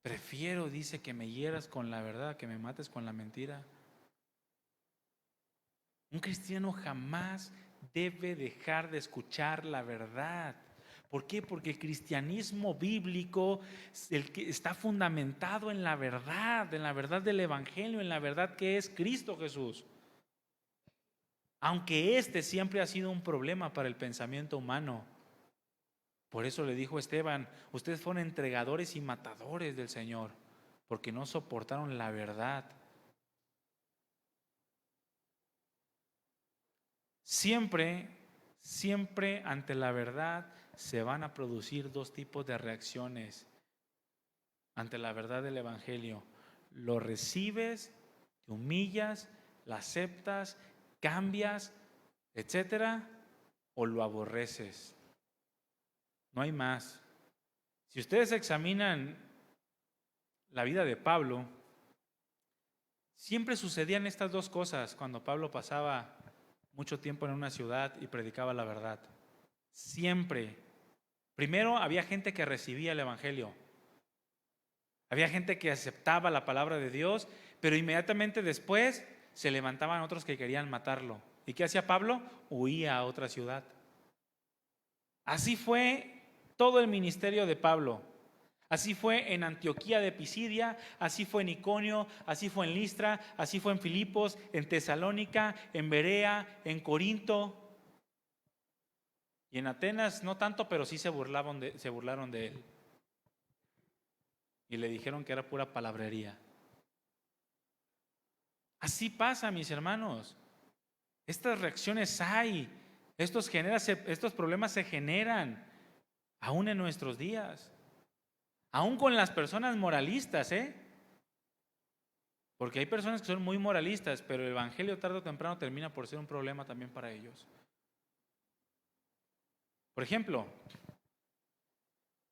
Prefiero, dice, que me hieras con la verdad, que me mates con la mentira. Un cristiano jamás debe dejar de escuchar la verdad. ¿Por qué? Porque el cristianismo bíblico está fundamentado en la verdad del Evangelio, en la verdad que es Cristo Jesús. Aunque este siempre ha sido un problema para el pensamiento humano. Por eso le dijo Esteban, ustedes fueron entregadores y matadores del Señor, porque no soportaron la verdad. Siempre ante la verdad se van a producir dos tipos de reacciones ante la verdad del Evangelio. Lo recibes, te humillas, la aceptas, cambias, etcétera, o lo aborreces. No hay más. Si ustedes examinan la vida de Pablo, siempre sucedían estas dos cosas cuando Pablo pasaba mucho tiempo en una ciudad y predicaba la verdad. Siempre. Primero había gente que recibía el Evangelio. Había gente que aceptaba la palabra de Dios, pero inmediatamente después se levantaban otros que querían matarlo. ¿Y qué hacía Pablo? Huía a otra ciudad. Así fue todo el ministerio de Pablo. Así fue en Antioquía de Pisidia, así fue en Iconio, así fue en Listra, así fue en Filipos, en Tesalónica, en Berea, en Corinto. Y en Atenas no tanto, pero sí se burlaron de él. Y le dijeron que era pura palabrería. Así pasa, mis hermanos. Estas reacciones hay. Estos problemas se generan aún en nuestros días. Aún con las personas moralistas, Porque hay personas que son muy moralistas, pero el evangelio tarde o temprano termina por ser un problema también para ellos. Por ejemplo,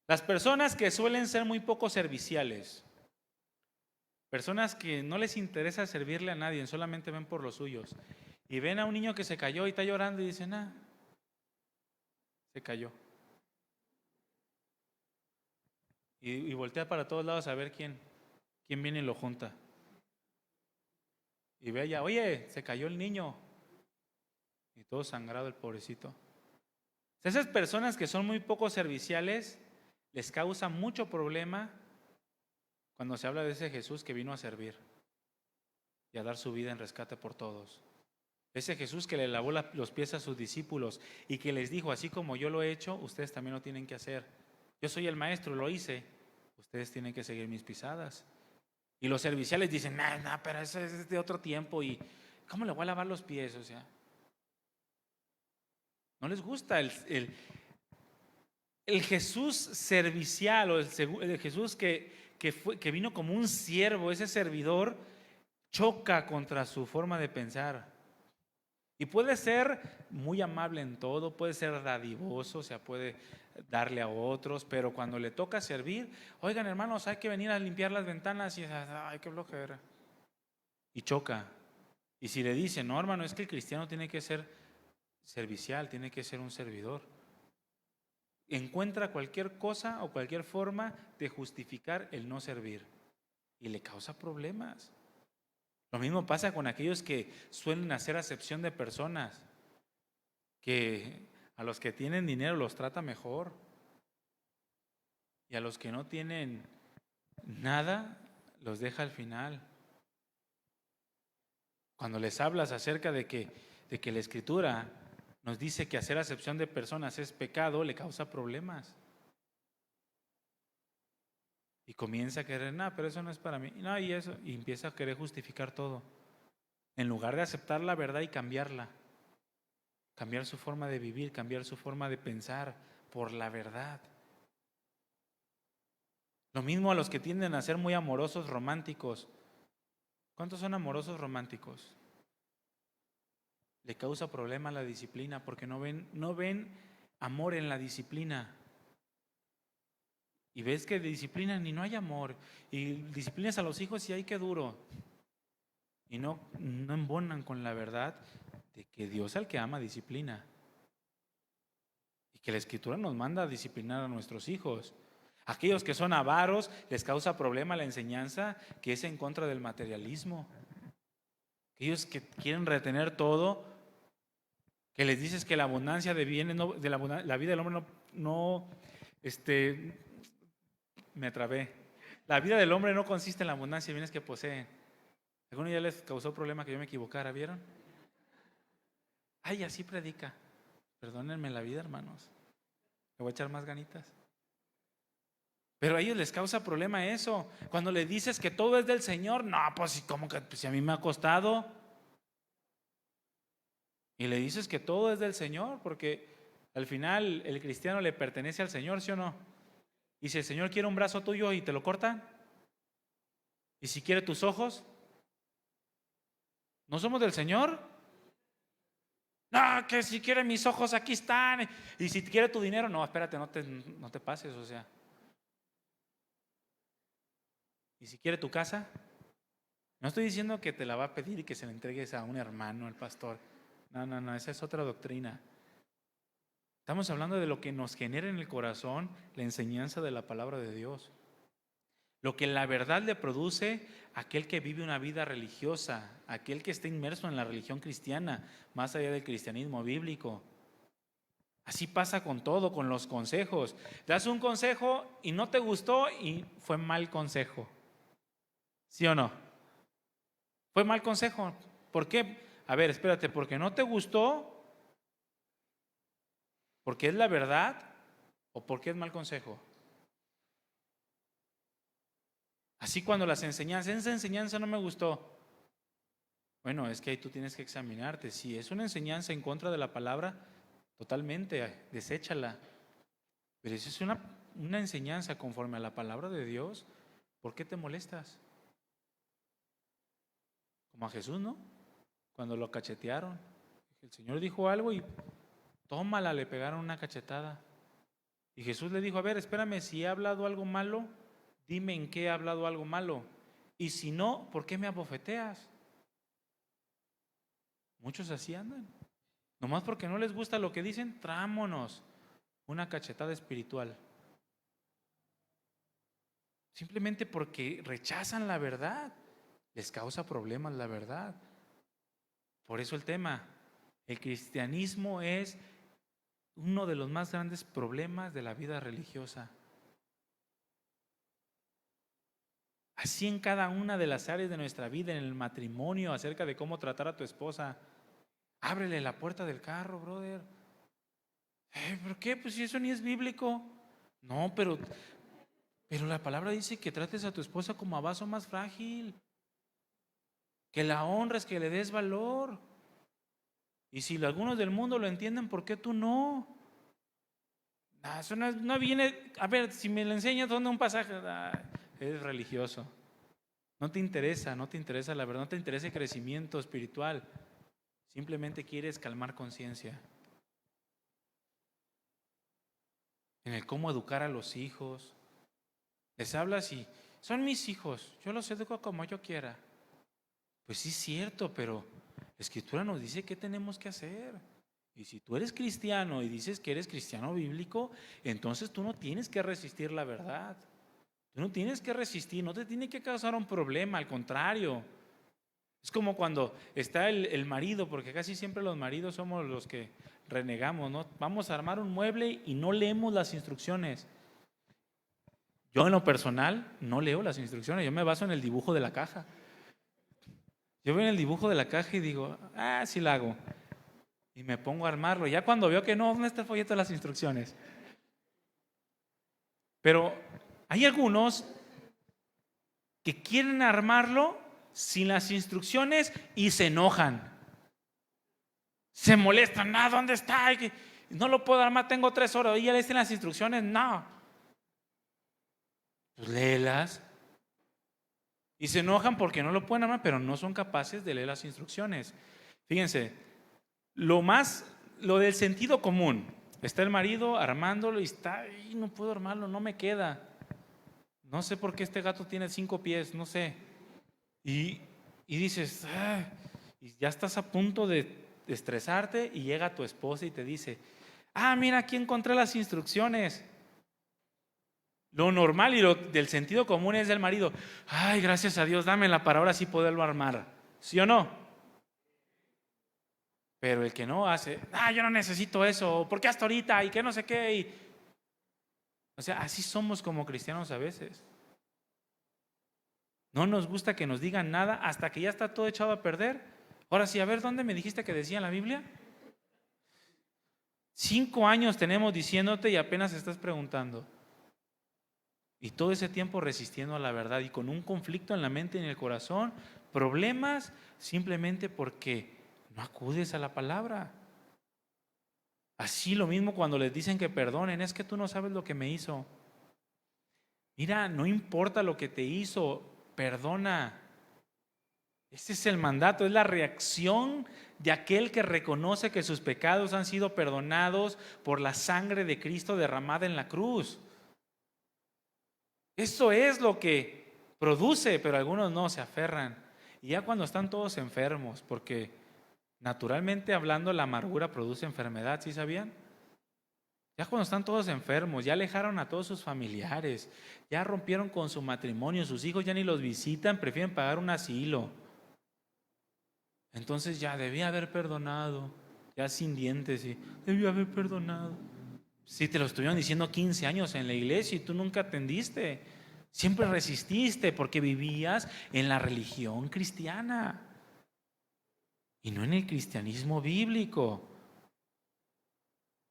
las personas que suelen ser muy poco serviciales, personas que no les interesa servirle a nadie, solamente ven por los suyos, y ven a un niño que se cayó y está llorando y dicen, se cayó. Y voltea para todos lados a ver quién viene y lo junta. Y ve allá, oye, se cayó el niño. Y todo sangrado el pobrecito. Esas personas que son muy poco serviciales, les causa mucho problema cuando se habla de ese Jesús que vino a servir y a dar su vida en rescate por todos. Ese Jesús que le lavó los pies a sus discípulos y que les dijo, así como yo lo he hecho, ustedes también lo tienen que hacer. Yo soy el maestro, lo hice. Ustedes tienen que seguir mis pisadas. Y los serviciales dicen, no, pero eso es de otro tiempo. ¿Y cómo le voy a lavar los pies? O sea, no les gusta el Jesús servicial o el Jesús que vino como un siervo, ese servidor, choca contra su forma de pensar. Y puede ser muy amable en todo, puede ser dadivoso, o sea, puede darle a otros, pero cuando le toca servir, oigan hermanos, hay que venir a limpiar las ventanas y ay, qué flojera. Y choca. Y si le dicen, no hermano, es que el cristiano tiene que ser servicial, tiene que ser un servidor, encuentra cualquier cosa o cualquier forma de justificar el no servir y le causa problemas. Lo mismo pasa con aquellos que suelen hacer acepción de personas, que a los que tienen dinero los trata mejor y a los que no tienen nada los deja al final. Cuando les hablas acerca de que la Escritura nos dice que hacer acepción de personas es pecado, le causa problemas. Y comienza a querer, no, pero eso no es para mí. No, y eso, y empieza a querer justificar todo. En lugar de aceptar la verdad y cambiarla. Cambiar su forma de vivir, cambiar su forma de pensar por la verdad. Lo mismo a los que tienden a ser muy amorosos, románticos. ¿Cuántos son amorosos románticos? Le causa problema la disciplina porque no ven amor en la disciplina. Y ves que de disciplina ni no hay amor. Y disciplinas a los hijos y hay que duro. Y no embonan con la verdad de que Dios al que ama disciplina. Y que la Escritura nos manda a disciplinar a nuestros hijos. Aquellos que son avaros les causa problema la enseñanza que es en contra del materialismo. Aquellos que quieren retener todo, que les dices que la abundancia de bienes, la vida del hombre me trabé. La vida del hombre no consiste en la abundancia de bienes que poseen. ¿Alguno ya les causó problema que yo me equivocara? ¿Vieron? Ay, así predica. Perdónenme la vida, hermanos. Le voy a echar más ganitas. Pero a ellos les causa problema eso. Cuando le dices que todo es del Señor, no, pues como que si a mí me ha costado. Y le dices que todo es del Señor, porque al final el cristiano le pertenece al Señor, ¿sí o no? Y si el Señor quiere un brazo tuyo y te lo corta, y si quiere tus ojos, ¿no somos del Señor? No, que si quiere mis ojos aquí están. Y si quiere tu dinero, no, espérate, no te pases, o sea. Y si quiere tu casa, no estoy diciendo que te la va a pedir y que se la entregues a un hermano, al pastor. No, esa es otra doctrina. Estamos hablando de lo que nos genera en el corazón la enseñanza de la palabra de Dios. Lo que la verdad le produce a aquel que vive una vida religiosa, aquel que está inmerso en la religión cristiana, más allá del cristianismo bíblico. Así pasa con todo, con los consejos. Te das un consejo y no te gustó y fue mal consejo. ¿Sí o no? Fue mal consejo. ¿Por qué? A ver, espérate, porque no te gustó, porque es la verdad o porque es mal consejo. Así cuando esa enseñanza no me gustó. Bueno, es que ahí tú tienes que examinarte. Si es una enseñanza en contra de la palabra, totalmente, deséchala. Pero si es una enseñanza conforme a la palabra de Dios, ¿por qué te molestas? como a Jesús, ¿no? Cuando lo cachetearon. El Señor dijo algo y tómala, le pegaron una cachetada. Y Jesús le dijo, a ver, espérame, si he hablado algo malo, dime en qué he hablado algo malo. Y si no, ¿por qué me abofeteas? Muchos así andan. Nomás porque no les gusta lo que dicen, trámonos una cachetada espiritual. Simplemente porque rechazan la verdad, les causa problemas la verdad. Por eso el tema, el cristianismo es uno de los más grandes problemas de la vida religiosa. Así en cada una de las áreas de nuestra vida, en el matrimonio, acerca de cómo tratar a tu esposa. Ábrele la puerta del carro, brother. ¿Por qué? Pues si eso ni es bíblico. No, pero la palabra dice que trates a tu esposa como a vaso más frágil, que la honres, que le des valor. Y si algunos del mundo lo entienden, ¿por qué tú no? Eso no viene. A ver, si me lo enseñas, ¿dónde un pasaje? Es religioso. No te interesa la verdad, no te interesa el crecimiento espiritual. Simplemente quieres calmar conciencia. En el cómo educar a los hijos. Les hablas y son mis hijos, yo los educo como yo quiera. Pues sí es cierto, pero la Escritura nos dice qué tenemos que hacer. Y si tú eres cristiano y dices que eres cristiano bíblico, entonces tú no tienes que resistir la verdad. Tú no tienes que resistir, no te tiene que causar un problema, al contrario. Es como cuando está el marido, porque casi siempre los maridos somos los que renegamos, ¿no? Vamos a armar un mueble y no leemos las instrucciones. Yo en lo personal no leo las instrucciones, yo me baso en el dibujo de la caja. Yo veo en el dibujo de la caja y digo, sí la hago. Y me pongo a armarlo. Ya cuando veo que no, ¿dónde está el folleto de las instrucciones? Pero hay algunos que quieren armarlo sin las instrucciones y se enojan. Se molestan, ¿dónde está? No lo puedo armar, tengo 3 horas. ¿Y ya le dicen las instrucciones? No. Pues léelas. Y se enojan porque no lo pueden armar, pero no son capaces de leer las instrucciones. Fíjense, lo del sentido común. Está el marido armándolo y está, no puedo armarlo, no me queda. No sé por qué este gato tiene 5 pies, no sé. Y dices, y ya estás a punto de estresarte y llega tu esposa y te dice, mira, aquí encontré las instrucciones. Lo normal y lo del sentido común es del marido, gracias a Dios, dámela para ahora sí poderlo armar. ¿Sí o no? Pero el que no hace, yo no necesito eso, ¿por qué hasta ahorita? Y que no sé qué. O sea, así somos como cristianos a veces. No nos gusta que nos digan nada hasta que ya está todo echado a perder. Ahora sí, a ver, ¿dónde me dijiste que decía en la Biblia? 5 años tenemos diciéndote y apenas estás preguntando. Y todo ese tiempo resistiendo a la verdad y con un conflicto en la mente y en el corazón, problemas simplemente porque no acudes a la palabra. Así lo mismo cuando les dicen que perdonen, es que tú no sabes lo que me hizo. Mira, no importa lo que te hizo, perdona. Este es el mandato, es la reacción de aquel que reconoce que sus pecados han sido perdonados por la sangre de Cristo derramada en la cruz. Eso es lo que produce, pero algunos no se aferran. Y ya cuando están todos enfermos, porque naturalmente hablando la amargura produce enfermedad, ¿sí sabían? Ya cuando están todos enfermos, ya alejaron a todos sus familiares, ya rompieron con su matrimonio, sus hijos ya ni los visitan, prefieren pagar un asilo. Entonces ya debía haber perdonado, ya sin dientes, y debía haber perdonado. Si te lo estuvieron diciendo 15 años en la iglesia y tú nunca atendiste, siempre resististe porque vivías en la religión cristiana y no en el cristianismo bíblico.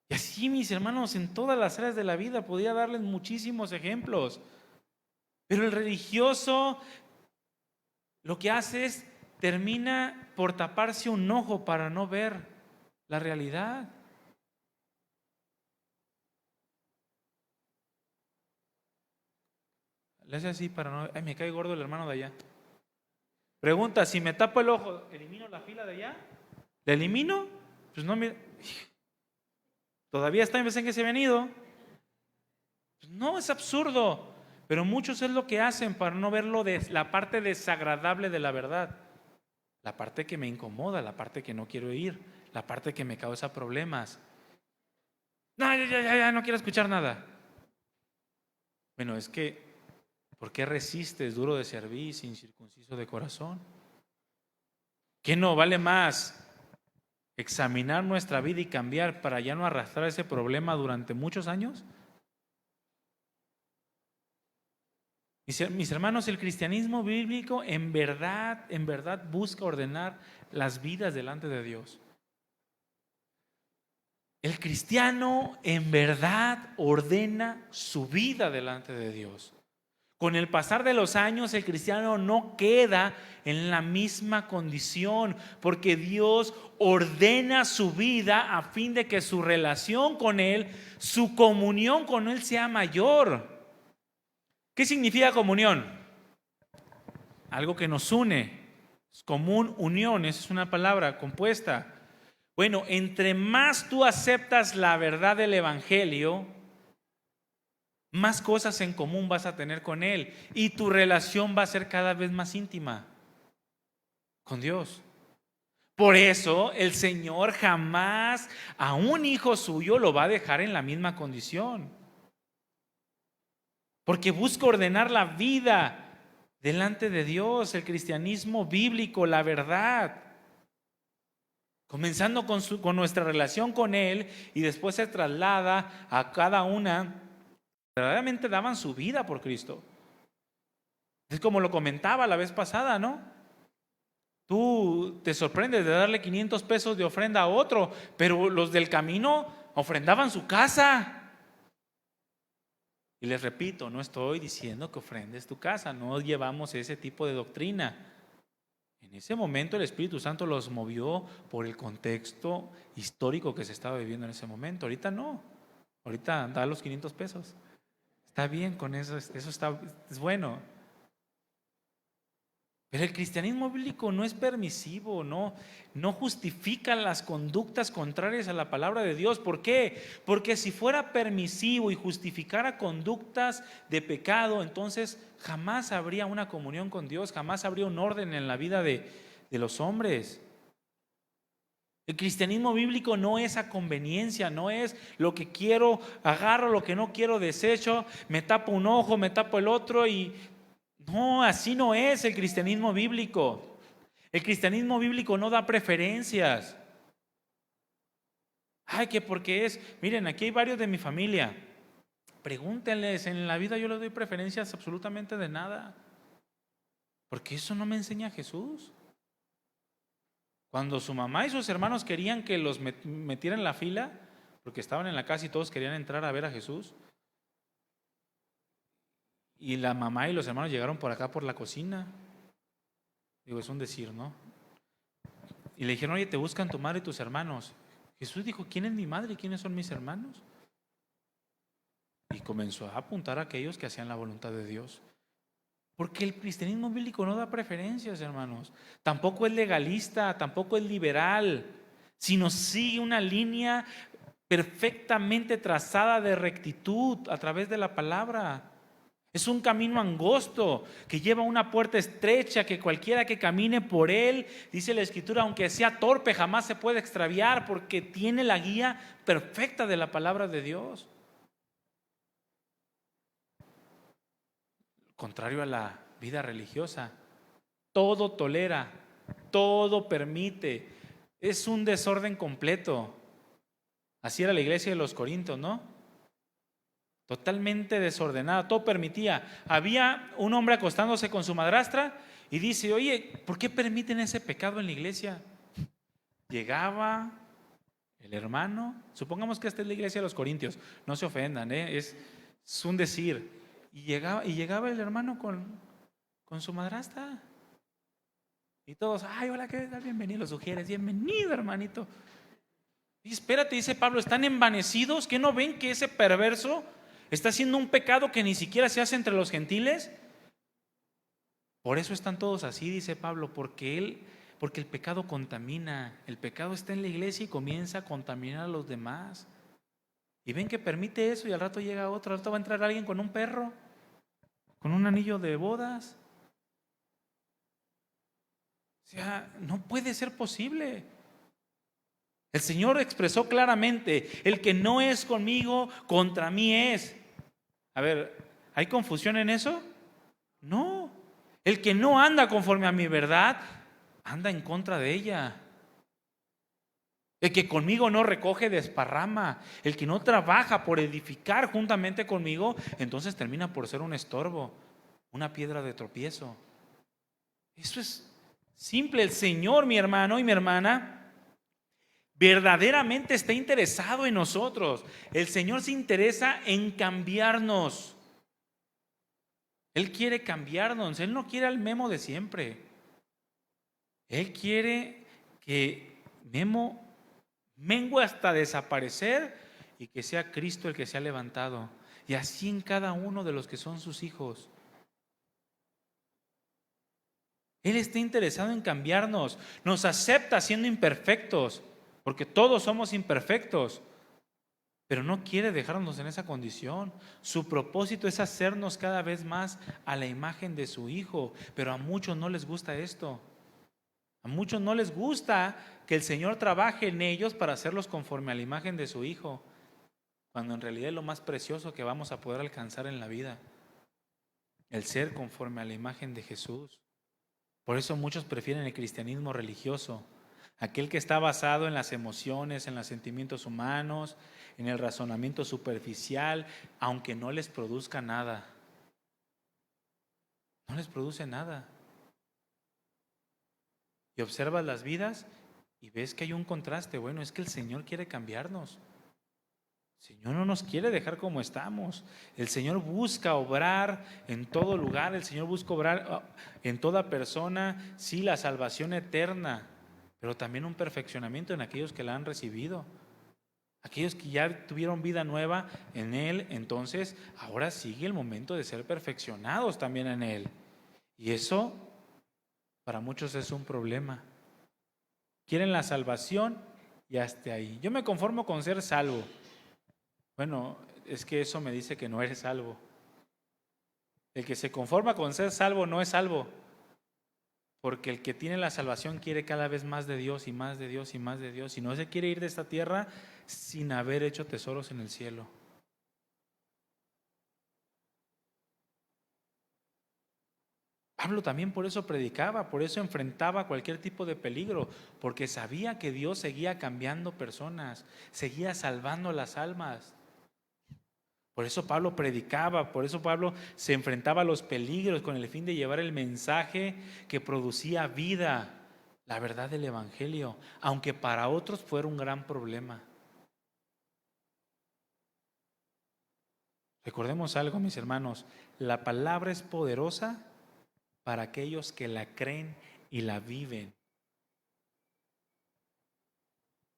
Y así, mis hermanos, en todas las áreas de la vida podría darles muchísimos ejemplos. Pero el religioso lo que hace es termina por taparse un ojo para no ver la realidad. Le hace así para no, me cae gordo el hermano de allá. Pregunta, si me tapo el ojo, ¿elimino la fila de allá? ¿La elimino? Pues no, mira, todavía está en vez en que se han ido. Pues no, es absurdo. Pero muchos es lo que hacen para no ver la parte desagradable de la verdad. La parte que me incomoda, la parte que no quiero oír, la parte que me causa problemas. No, ya, no quiero escuchar nada. Bueno, es que, ¿por qué resistes, duro de cerviz, incircunciso de corazón? ¿Qué no vale más examinar nuestra vida y cambiar para ya no arrastrar ese problema durante muchos años? Mis hermanos, el cristianismo bíblico en verdad busca ordenar las vidas delante de Dios. El cristiano en verdad ordena su vida delante de Dios. Con el pasar de los años, el cristiano no queda en la misma condición, porque Dios ordena su vida a fin de que su relación con Él, su comunión con Él sea mayor. ¿Qué significa comunión? Algo que nos une. Común, unión, esa es una palabra compuesta. Bueno, entre más tú aceptas la verdad del Evangelio, más cosas en común vas a tener con Él y tu relación va a ser cada vez más íntima con Dios. Por eso el Señor jamás a un hijo suyo lo va a dejar en la misma condición. Porque busca ordenar la vida delante de Dios, el cristianismo bíblico, la verdad. Comenzando con nuestra relación con Él y después se traslada a cada una. Verdaderamente daban su vida por Cristo. Es como lo comentaba la vez pasada, ¿no? Tú te sorprendes de darle 500 pesos de ofrenda a otro, pero los del camino ofrendaban su casa. Y les repito, no estoy diciendo que ofrendes tu casa, no llevamos ese tipo de doctrina. En ese momento el Espíritu Santo los movió por el contexto histórico que se estaba viviendo en ese momento. Ahorita no, ahorita da los 500 pesos. Está bien con eso, es bueno. Pero el cristianismo bíblico no es permisivo, no justifica las conductas contrarias a la palabra de Dios. ¿Por qué? Porque si fuera permisivo y justificara conductas de pecado, entonces jamás habría una comunión con Dios, jamás habría un orden en la vida de los hombres. El cristianismo bíblico no es a conveniencia, no es lo que quiero, agarro, lo que no quiero, desecho, me tapo un ojo, me tapo el otro y... No, así no es el cristianismo bíblico. El cristianismo bíblico no da preferencias. Ay, que porque es, miren, aquí hay varios de mi familia. Pregúntenles, en la vida yo les doy preferencias absolutamente de nada. Porque eso no me enseña Jesús. Cuando su mamá y sus hermanos querían que los metieran en la fila, porque estaban en la casa y todos querían entrar a ver a Jesús, y la mamá y los hermanos llegaron por acá por la cocina. Digo, es un decir, ¿no? Y le dijeron, oye, te buscan tu madre y tus hermanos. Jesús dijo, ¿quién es mi madre y quiénes son mis hermanos? Y comenzó a apuntar a aquellos que hacían la voluntad de Dios. Porque el cristianismo bíblico no da preferencias, hermanos. Tampoco es legalista, tampoco es liberal, sino sigue una línea perfectamente trazada de rectitud a través de la palabra. Es un camino angosto que lleva a una puerta estrecha que cualquiera que camine por él, dice la Escritura, aunque sea torpe, jamás se puede extraviar porque tiene la guía perfecta de la palabra de Dios. Contrario a la vida religiosa, todo tolera, todo permite, es un desorden completo. Así era la iglesia de los Corintios, ¿no? Totalmente desordenada, todo permitía. Había un hombre acostándose con su madrastra y dice, oye, ¿por qué permiten ese pecado en la iglesia? Llegaba el hermano, supongamos que esta es la iglesia de los Corintios, no se ofendan, es un decir, y llegaba el hermano con su madrastra y todos, ay, hola, ¿qué tal? Bienvenido, los sugieres, bienvenido, hermanito. Y espérate, dice Pablo, ¿están envanecidos? ¿Que no ven que ese perverso está haciendo un pecado que ni siquiera se hace entre los gentiles? Por eso están todos así, dice Pablo, porque el pecado contamina. El pecado está en la iglesia y comienza a contaminar a los demás. Y ven que permite eso y al rato llega otro, al rato va a entrar alguien con un perro, con un anillo de bodas. O sea, no puede ser posible. El Señor expresó claramente: el que no es conmigo, contra mí es. A ver, ¿hay confusión en eso? No. El que no anda conforme a mi verdad, anda en contra de ella. El que conmigo no recoge, desparrama. El que no trabaja por edificar juntamente conmigo, entonces termina por ser un estorbo, una piedra de tropiezo. Eso es simple. El Señor, mi hermano y mi hermana, verdaderamente está interesado en nosotros. El Señor se interesa en cambiarnos. Él quiere cambiarnos. Él no quiere al Memo de siempre. Él quiere que Memo mengue hasta desaparecer y que sea Cristo el que se ha levantado. Y así en cada uno de los que son sus hijos. Él está interesado en cambiarnos. Nos acepta siendo imperfectos, porque todos somos imperfectos. Pero no quiere dejarnos en esa condición. Su propósito es hacernos cada vez más a la imagen de su Hijo. Pero a muchos no les gusta esto. A muchos no les gusta que el Señor trabaje en ellos para hacerlos conforme a la imagen de su Hijo, cuando en realidad es lo más precioso que vamos a poder alcanzar en la vida, el ser conforme a la imagen de Jesús. Por eso muchos prefieren el cristianismo religioso, aquel que está basado en las emociones, en los sentimientos humanos, en el razonamiento superficial, aunque no les produzca nada. No les produce nada. Y observas las vidas y ves que hay un contraste. Bueno, es que el Señor quiere cambiarnos. El Señor no nos quiere dejar como estamos. El Señor busca obrar en todo lugar. El Señor busca obrar en toda persona, sí, la salvación eterna, pero también un perfeccionamiento en aquellos que la han recibido. Aquellos que ya tuvieron vida nueva en Él, entonces ahora sigue el momento de ser perfeccionados también en Él. Y eso para muchos es un problema. Quieren la salvación y hasta ahí. Yo me conformo con ser salvo. Bueno, es que eso me dice que no eres salvo. El que se conforma con ser salvo no es salvo. Porque el que tiene la salvación quiere cada vez más de Dios y más de Dios y más de Dios. Y no se quiere ir de esta tierra sin haber hecho tesoros en el cielo. Pablo también por eso predicaba, por eso enfrentaba cualquier tipo de peligro, porque sabía que Dios seguía cambiando personas, seguía salvando las almas. Por eso Pablo predicaba, por eso Pablo se enfrentaba a los peligros con el fin de llevar el mensaje que producía vida, la verdad del Evangelio, aunque para otros fuera un gran problema. Recordemos algo, mis hermanos, la palabra es poderosa para aquellos que la creen y la viven.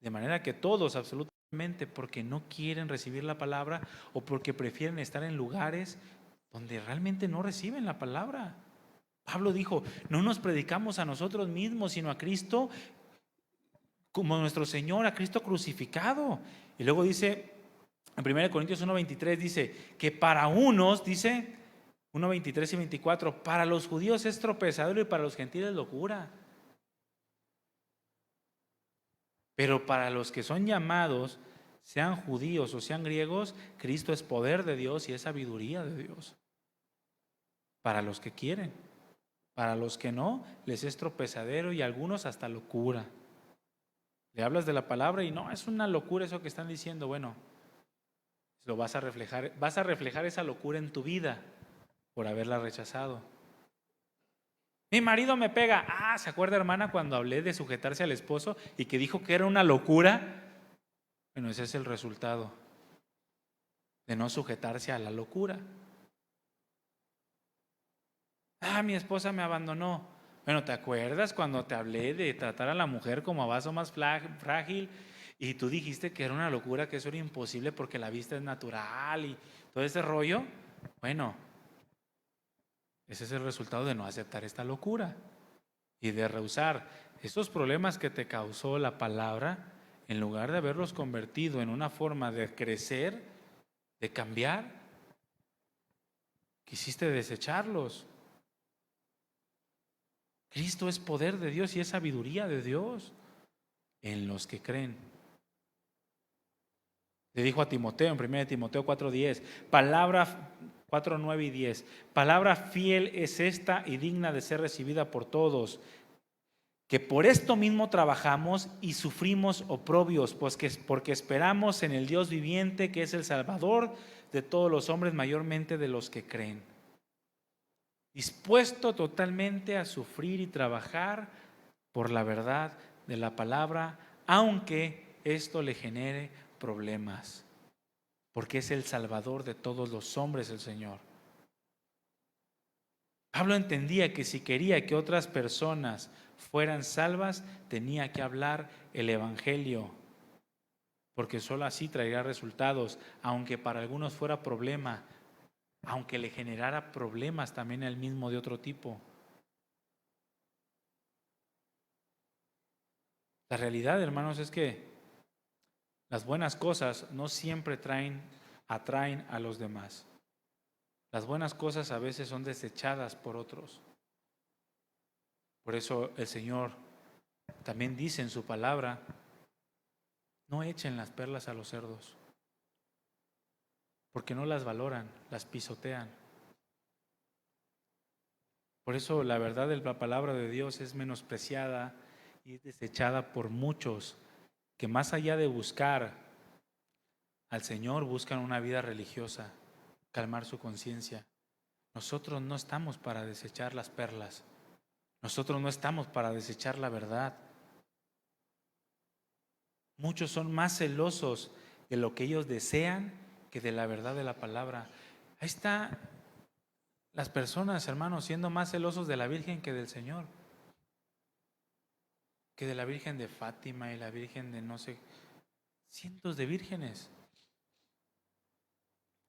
De manera que todos, absolutamente, porque no quieren recibir la palabra o porque prefieren estar en lugares donde realmente no reciben la palabra. Pablo dijo: no nos predicamos a nosotros mismos, sino a Cristo como nuestro Señor, a Cristo crucificado. Y luego dice, en 1 Corintios 1:23, dice que para unos, dice 1:23 y 24, para los judíos es tropezadero y para los gentiles locura. Pero para los que son llamados, sean judíos o sean griegos, Cristo es poder de Dios y es sabiduría de Dios. Para los que quieren. Para los que no, les es tropezadero y a algunos hasta locura. Le hablas de la palabra y no, es una locura eso que están diciendo. Bueno, lo vas a reflejar esa locura en tu vida por haberla rechazado. Mi marido me pega. ¿Se acuerda, hermana, cuando hablé de sujetarse al esposo y que dijo que era una locura? Bueno, ese es el resultado de no sujetarse a la locura. Mi esposa me abandonó. Bueno, ¿te acuerdas cuando te hablé de tratar a la mujer como a vaso más frágil? Y tú dijiste que era una locura, que eso era imposible porque la vista es natural y todo ese rollo. Bueno, Ese es el resultado de no aceptar esta locura y de rehusar esos problemas que te causó la palabra. En lugar de haberlos convertido en una forma de crecer, de cambiar, quisiste desecharlos. Cristo es poder de Dios y es sabiduría de Dios en los que creen. Le dijo a Timoteo en 1 Timoteo 4:10, palabra 4:9 y 10, palabra fiel es esta y digna de ser recibida por todos, que por esto mismo trabajamos y sufrimos oprobios, pues porque esperamos en el Dios viviente, que es el Salvador de todos los hombres, mayormente de los que creen. Dispuesto totalmente a sufrir y trabajar por la verdad de la palabra, aunque esto le genere problemas, porque es el Salvador de todos los hombres el Señor. Pablo entendía que si quería que otras personas fueran salvas, tenía que hablar el Evangelio, porque solo así traería resultados, aunque para algunos fuera problema, aunque le generara problemas también al mismo de otro tipo. La realidad, hermanos, es que las buenas cosas no siempre atraen a los demás. Las buenas cosas a veces son desechadas por otros. Por eso el Señor también dice en su palabra, no echen las perlas a los cerdos, porque no las valoran, las pisotean. Por eso la verdad de la palabra de Dios es menospreciada y es desechada por muchos que más allá de buscar al Señor, buscan una vida religiosa, calmar su conciencia. Nosotros no estamos para desechar las perlas. Nosotros no estamos para desechar la verdad. Muchos son más celosos de lo que ellos desean que de la verdad de la palabra. Ahí está las personas, hermanos, siendo más celosos de la Virgen que del Señor, que de la Virgen de Fátima y la Virgen de no sé, cientos de vírgenes.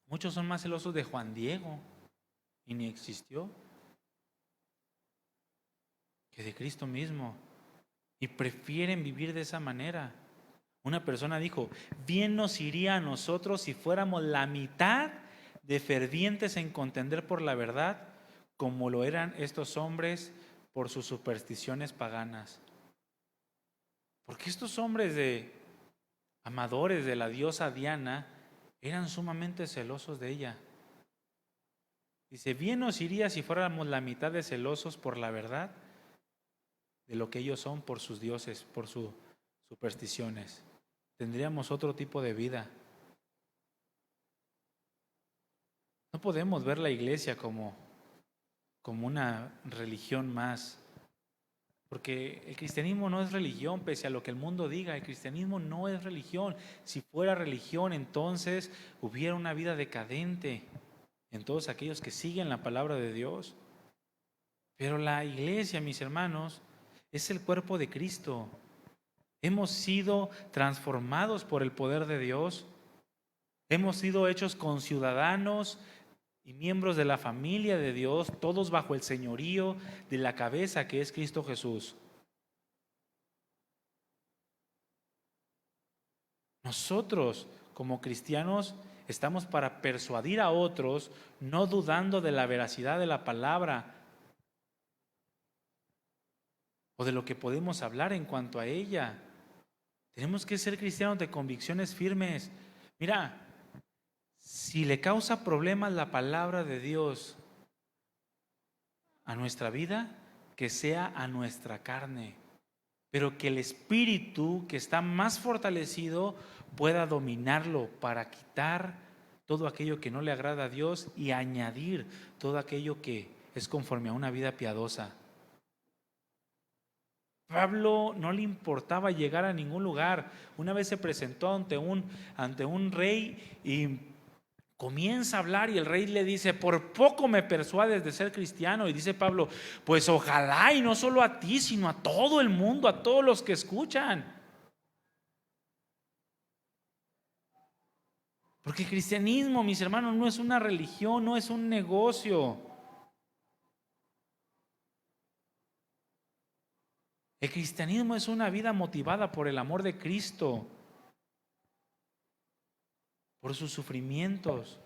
Muchos son más celosos de Juan Diego, y ni existió, que de Cristo mismo, y prefieren vivir de esa manera. Una persona dijo, bien nos iría a nosotros si fuéramos la mitad de fervientes en contender por la verdad, como lo eran estos hombres por sus supersticiones paganas. Porque estos hombres amadores de la diosa Diana eran sumamente celosos de ella. Dice, bien nos iría si fuéramos la mitad de celosos por la verdad de lo que ellos son por sus dioses, por sus supersticiones. Tendríamos otro tipo de vida. No podemos ver la iglesia como una religión más, porque el cristianismo no es religión, pese a lo que el mundo diga. El cristianismo no es religión. Si fuera religión, entonces hubiera una vida decadente en todos aquellos que siguen la palabra de Dios. Pero la iglesia, mis hermanos, es el cuerpo de Cristo. Hemos sido transformados por el poder de Dios. Hemos sido hechos conciudadanos y miembros de la familia de Dios, todos bajo el señorío de la cabeza que es Cristo Jesús. Nosotros, como cristianos, estamos para persuadir a otros, no dudando de la veracidad de la palabra o de lo que podemos hablar en cuanto a ella. Tenemos que ser cristianos de convicciones firmes. Mira, si le causa problemas la palabra de Dios a nuestra vida, que sea a nuestra carne, pero que el espíritu que está más fortalecido pueda dominarlo para quitar todo aquello que no le agrada a Dios y añadir todo aquello que es conforme a una vida piadosa. Pablo no le importaba llegar a ningún lugar. Una vez se presentó ante un rey y comienza a hablar y el rey le dice, por poco me persuades de ser cristiano. Y dice Pablo, pues ojalá, y no solo a ti, sino a todo el mundo, a todos los que escuchan. Porque el cristianismo, mis hermanos, no es una religión, no es un negocio. El cristianismo es una vida motivada por el amor de Cristo, por sus sufrimientos.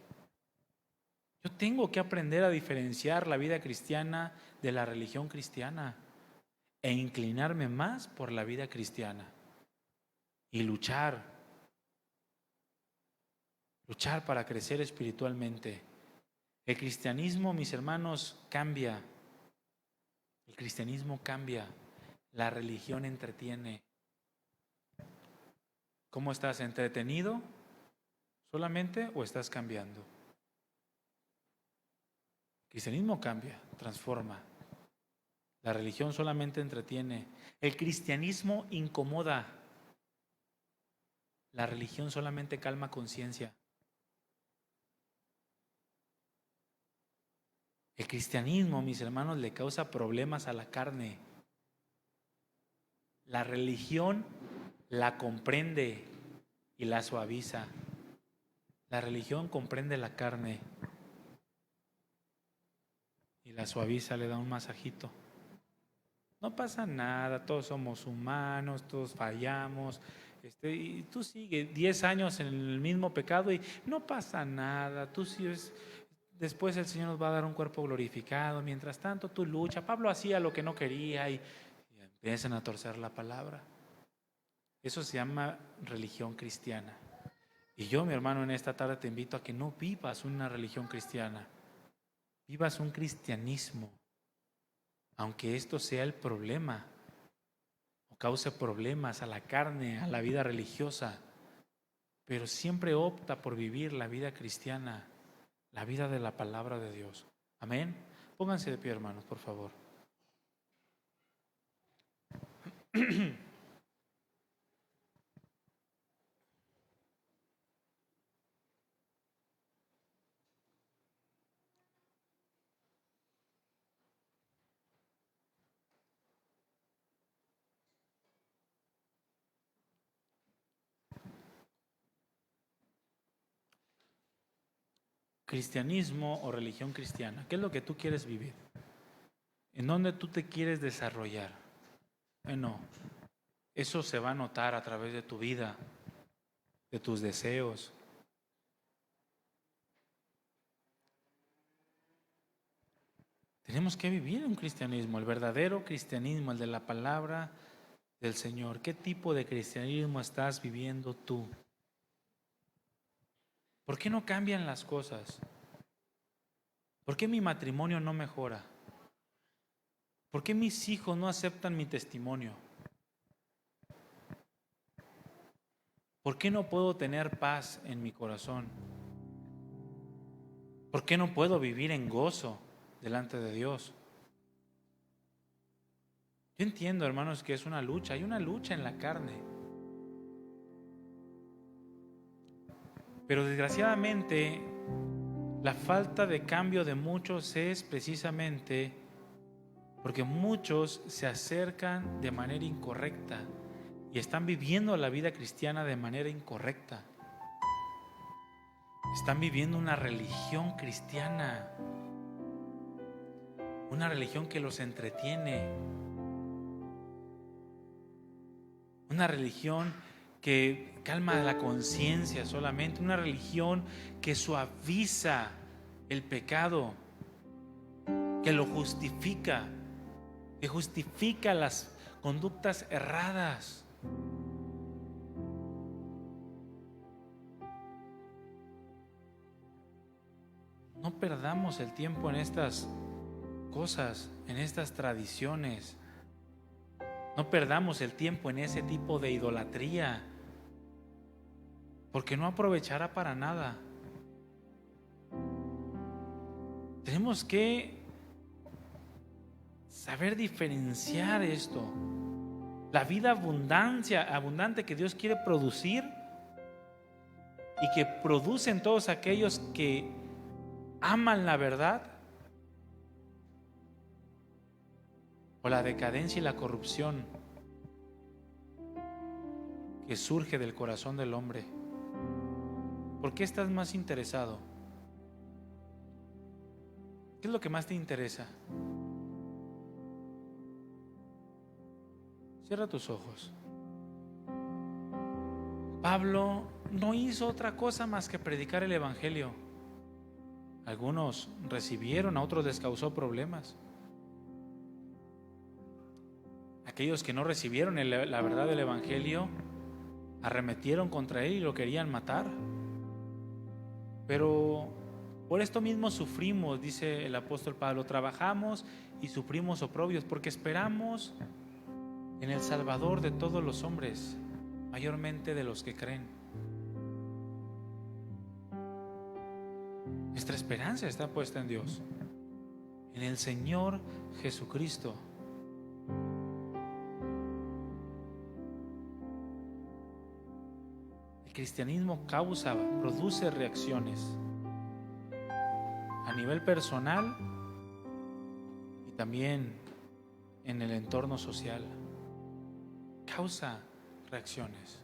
Yo tengo que aprender a diferenciar la vida cristiana de la religión cristiana e inclinarme más por la vida cristiana y luchar para crecer espiritualmente. El cristianismo, mis hermanos, cambia. El cristianismo cambia. La religión entretiene. ¿Cómo estás? ¿Entretenido solamente o estás cambiando? El cristianismo cambia, transforma. La religión solamente entretiene. El cristianismo incomoda. La religión solamente calma conciencia. El cristianismo, mis hermanos, le causa problemas a la carne. La religión la comprende y la suaviza. La religión comprende la carne y la suaviza, le da un masajito. No pasa nada, todos somos humanos, todos fallamos. Y tú sigues 10 años en el mismo pecado y no pasa nada. Tú sigues, después el Señor nos va a dar un cuerpo glorificado. Mientras tanto, tú lucha. Pablo hacía lo que no quería y empiezan a torcer la palabra. Eso se llama religión cristiana. Y yo, mi hermano, en esta tarde te invito a que no vivas una religión cristiana. Vivas un cristianismo. Aunque esto sea el problema o cause problemas a la carne, a la vida religiosa, pero siempre opta por vivir la vida cristiana, la vida de la palabra de Dios. Amén. Pónganse de pie, hermanos, por favor. Cristianismo o religión cristiana. ¿Qué es lo que tú quieres vivir? ¿En dónde tú te quieres desarrollar? Bueno, eso se va a notar a través de tu vida, de tus deseos. Tenemos que vivir un cristianismo, el verdadero cristianismo, el de la palabra del Señor. ¿Qué tipo de cristianismo estás viviendo tú? ¿Por qué no cambian las cosas? ¿Por qué mi matrimonio no mejora? ¿Por qué mis hijos no aceptan mi testimonio? ¿Por qué no puedo tener paz en mi corazón? ¿Por qué no puedo vivir en gozo delante de Dios? Yo entiendo, hermanos, que es una lucha. Hay una lucha en la carne. Pero desgraciadamente, la falta de cambio de muchos es precisamente porque muchos se acercan de manera incorrecta y están viviendo la vida cristiana de manera incorrecta. Están viviendo una religión cristiana, una religión que los entretiene, una religión que calma la conciencia solamente, una religión que suaviza el pecado, que lo justifica, que justifica las conductas erradas. No perdamos el tiempo en estas cosas, en estas tradiciones. No perdamos el tiempo en ese tipo de idolatría, porque no aprovechará para nada. Tenemos que saber diferenciar esto. La vida abundante que Dios quiere producir y que producen todos aquellos que aman la verdad, o la decadencia y la corrupción que surge del corazón del hombre. ¿Por qué estás más interesado? ¿Qué es lo que más te interesa? Cierra tus ojos. Pablo no hizo otra cosa más que predicar el evangelio. Algunos recibieron, a otros les causó problemas. Aquellos que no recibieron la verdad del evangelio arremetieron contra él y lo querían matar. Pero por esto mismo sufrimos, dice el apóstol Pablo, trabajamos y sufrimos oprobios porque esperamos en el Salvador de todos los hombres, mayormente de los que creen. Nuestra esperanza está puesta en Dios, en el Señor Jesucristo. El cristianismo produce reacciones a nivel personal y también en el entorno social. Causa reacciones.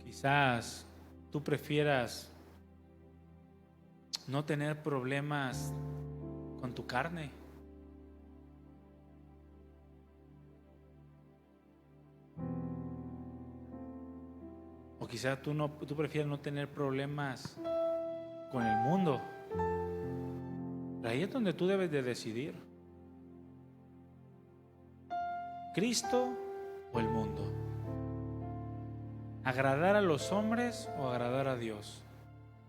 Quizás tú prefieras no tener problemas con tu carne. O quizás tú prefieras no tener problemas con el mundo. Pero ahí es donde tú debes de decidir. ¿Cristo o el mundo? ¿Agradar a los hombres o agradar a Dios?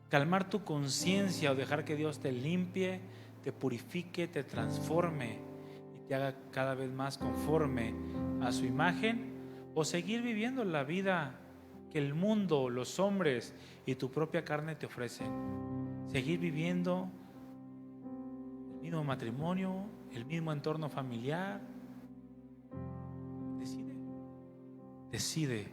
¿Calmar tu conciencia o dejar que Dios te limpie, te purifique, te transforme y te haga cada vez más conforme a su imagen? ¿O seguir viviendo la vida que el mundo, los hombres y tu propia carne te ofrecen? Seguir viviendo el mismo matrimonio, el mismo entorno familiar. Decide.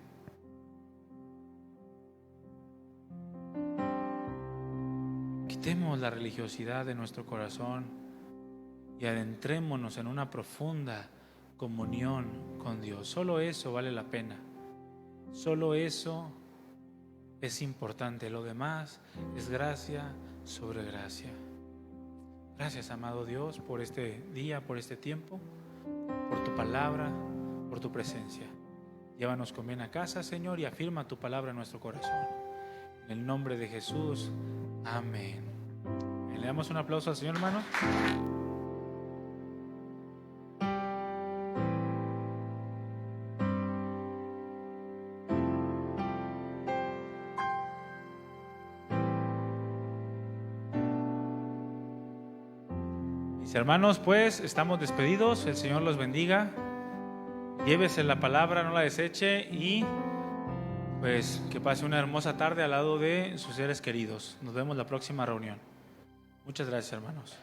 Quitemos la religiosidad de nuestro corazón y adentrémonos en una profunda comunión con Dios. Solo eso vale la pena. Solo eso es importante. Lo demás es gracia sobre gracia. Gracias, amado Dios, por este día, por este tiempo, por tu palabra, por tu presencia. Llévanos con bien a casa, Señor, y afirma tu palabra en nuestro corazón. En el nombre de Jesús, amén. Le damos un aplauso al Señor, hermano. Mis hermanos, pues estamos despedidos. El Señor los bendiga. Llévese la palabra, no la deseche y pues que pase una hermosa tarde al lado de sus seres queridos. Nos vemos la próxima reunión. Muchas gracias, hermanos.